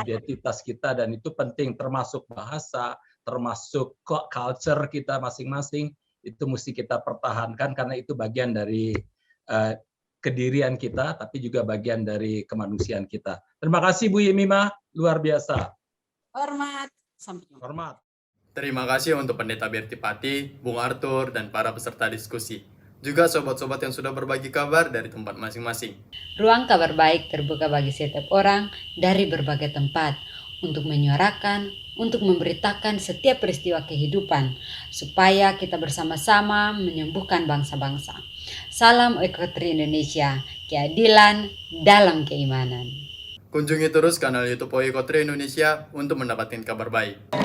identitas kita, dan itu penting, termasuk bahasa, termasuk culture kita masing-masing, itu mesti kita pertahankan karena itu bagian dari kedirian kita, tapi juga bagian dari kemanusiaan kita. Terima kasih Bu Yemima, luar biasa. Hormat. Sampai jumpa. Hormat. Terima kasih untuk Pendeta Berti Pati, Bung Arthur, dan para peserta diskusi. Juga sobat-sobat yang sudah berbagi kabar dari tempat masing-masing. Ruang kabar baik terbuka bagi setiap orang dari berbagai tempat untuk menyuarakan, untuk memberitakan setiap peristiwa kehidupan, supaya kita bersama-sama menyembuhkan bangsa-bangsa. Salam Ekotri Indonesia, keadilan dalam keimanan. Kunjungi terus kanal YouTube Ekotri Indonesia untuk mendapatkan kabar baik.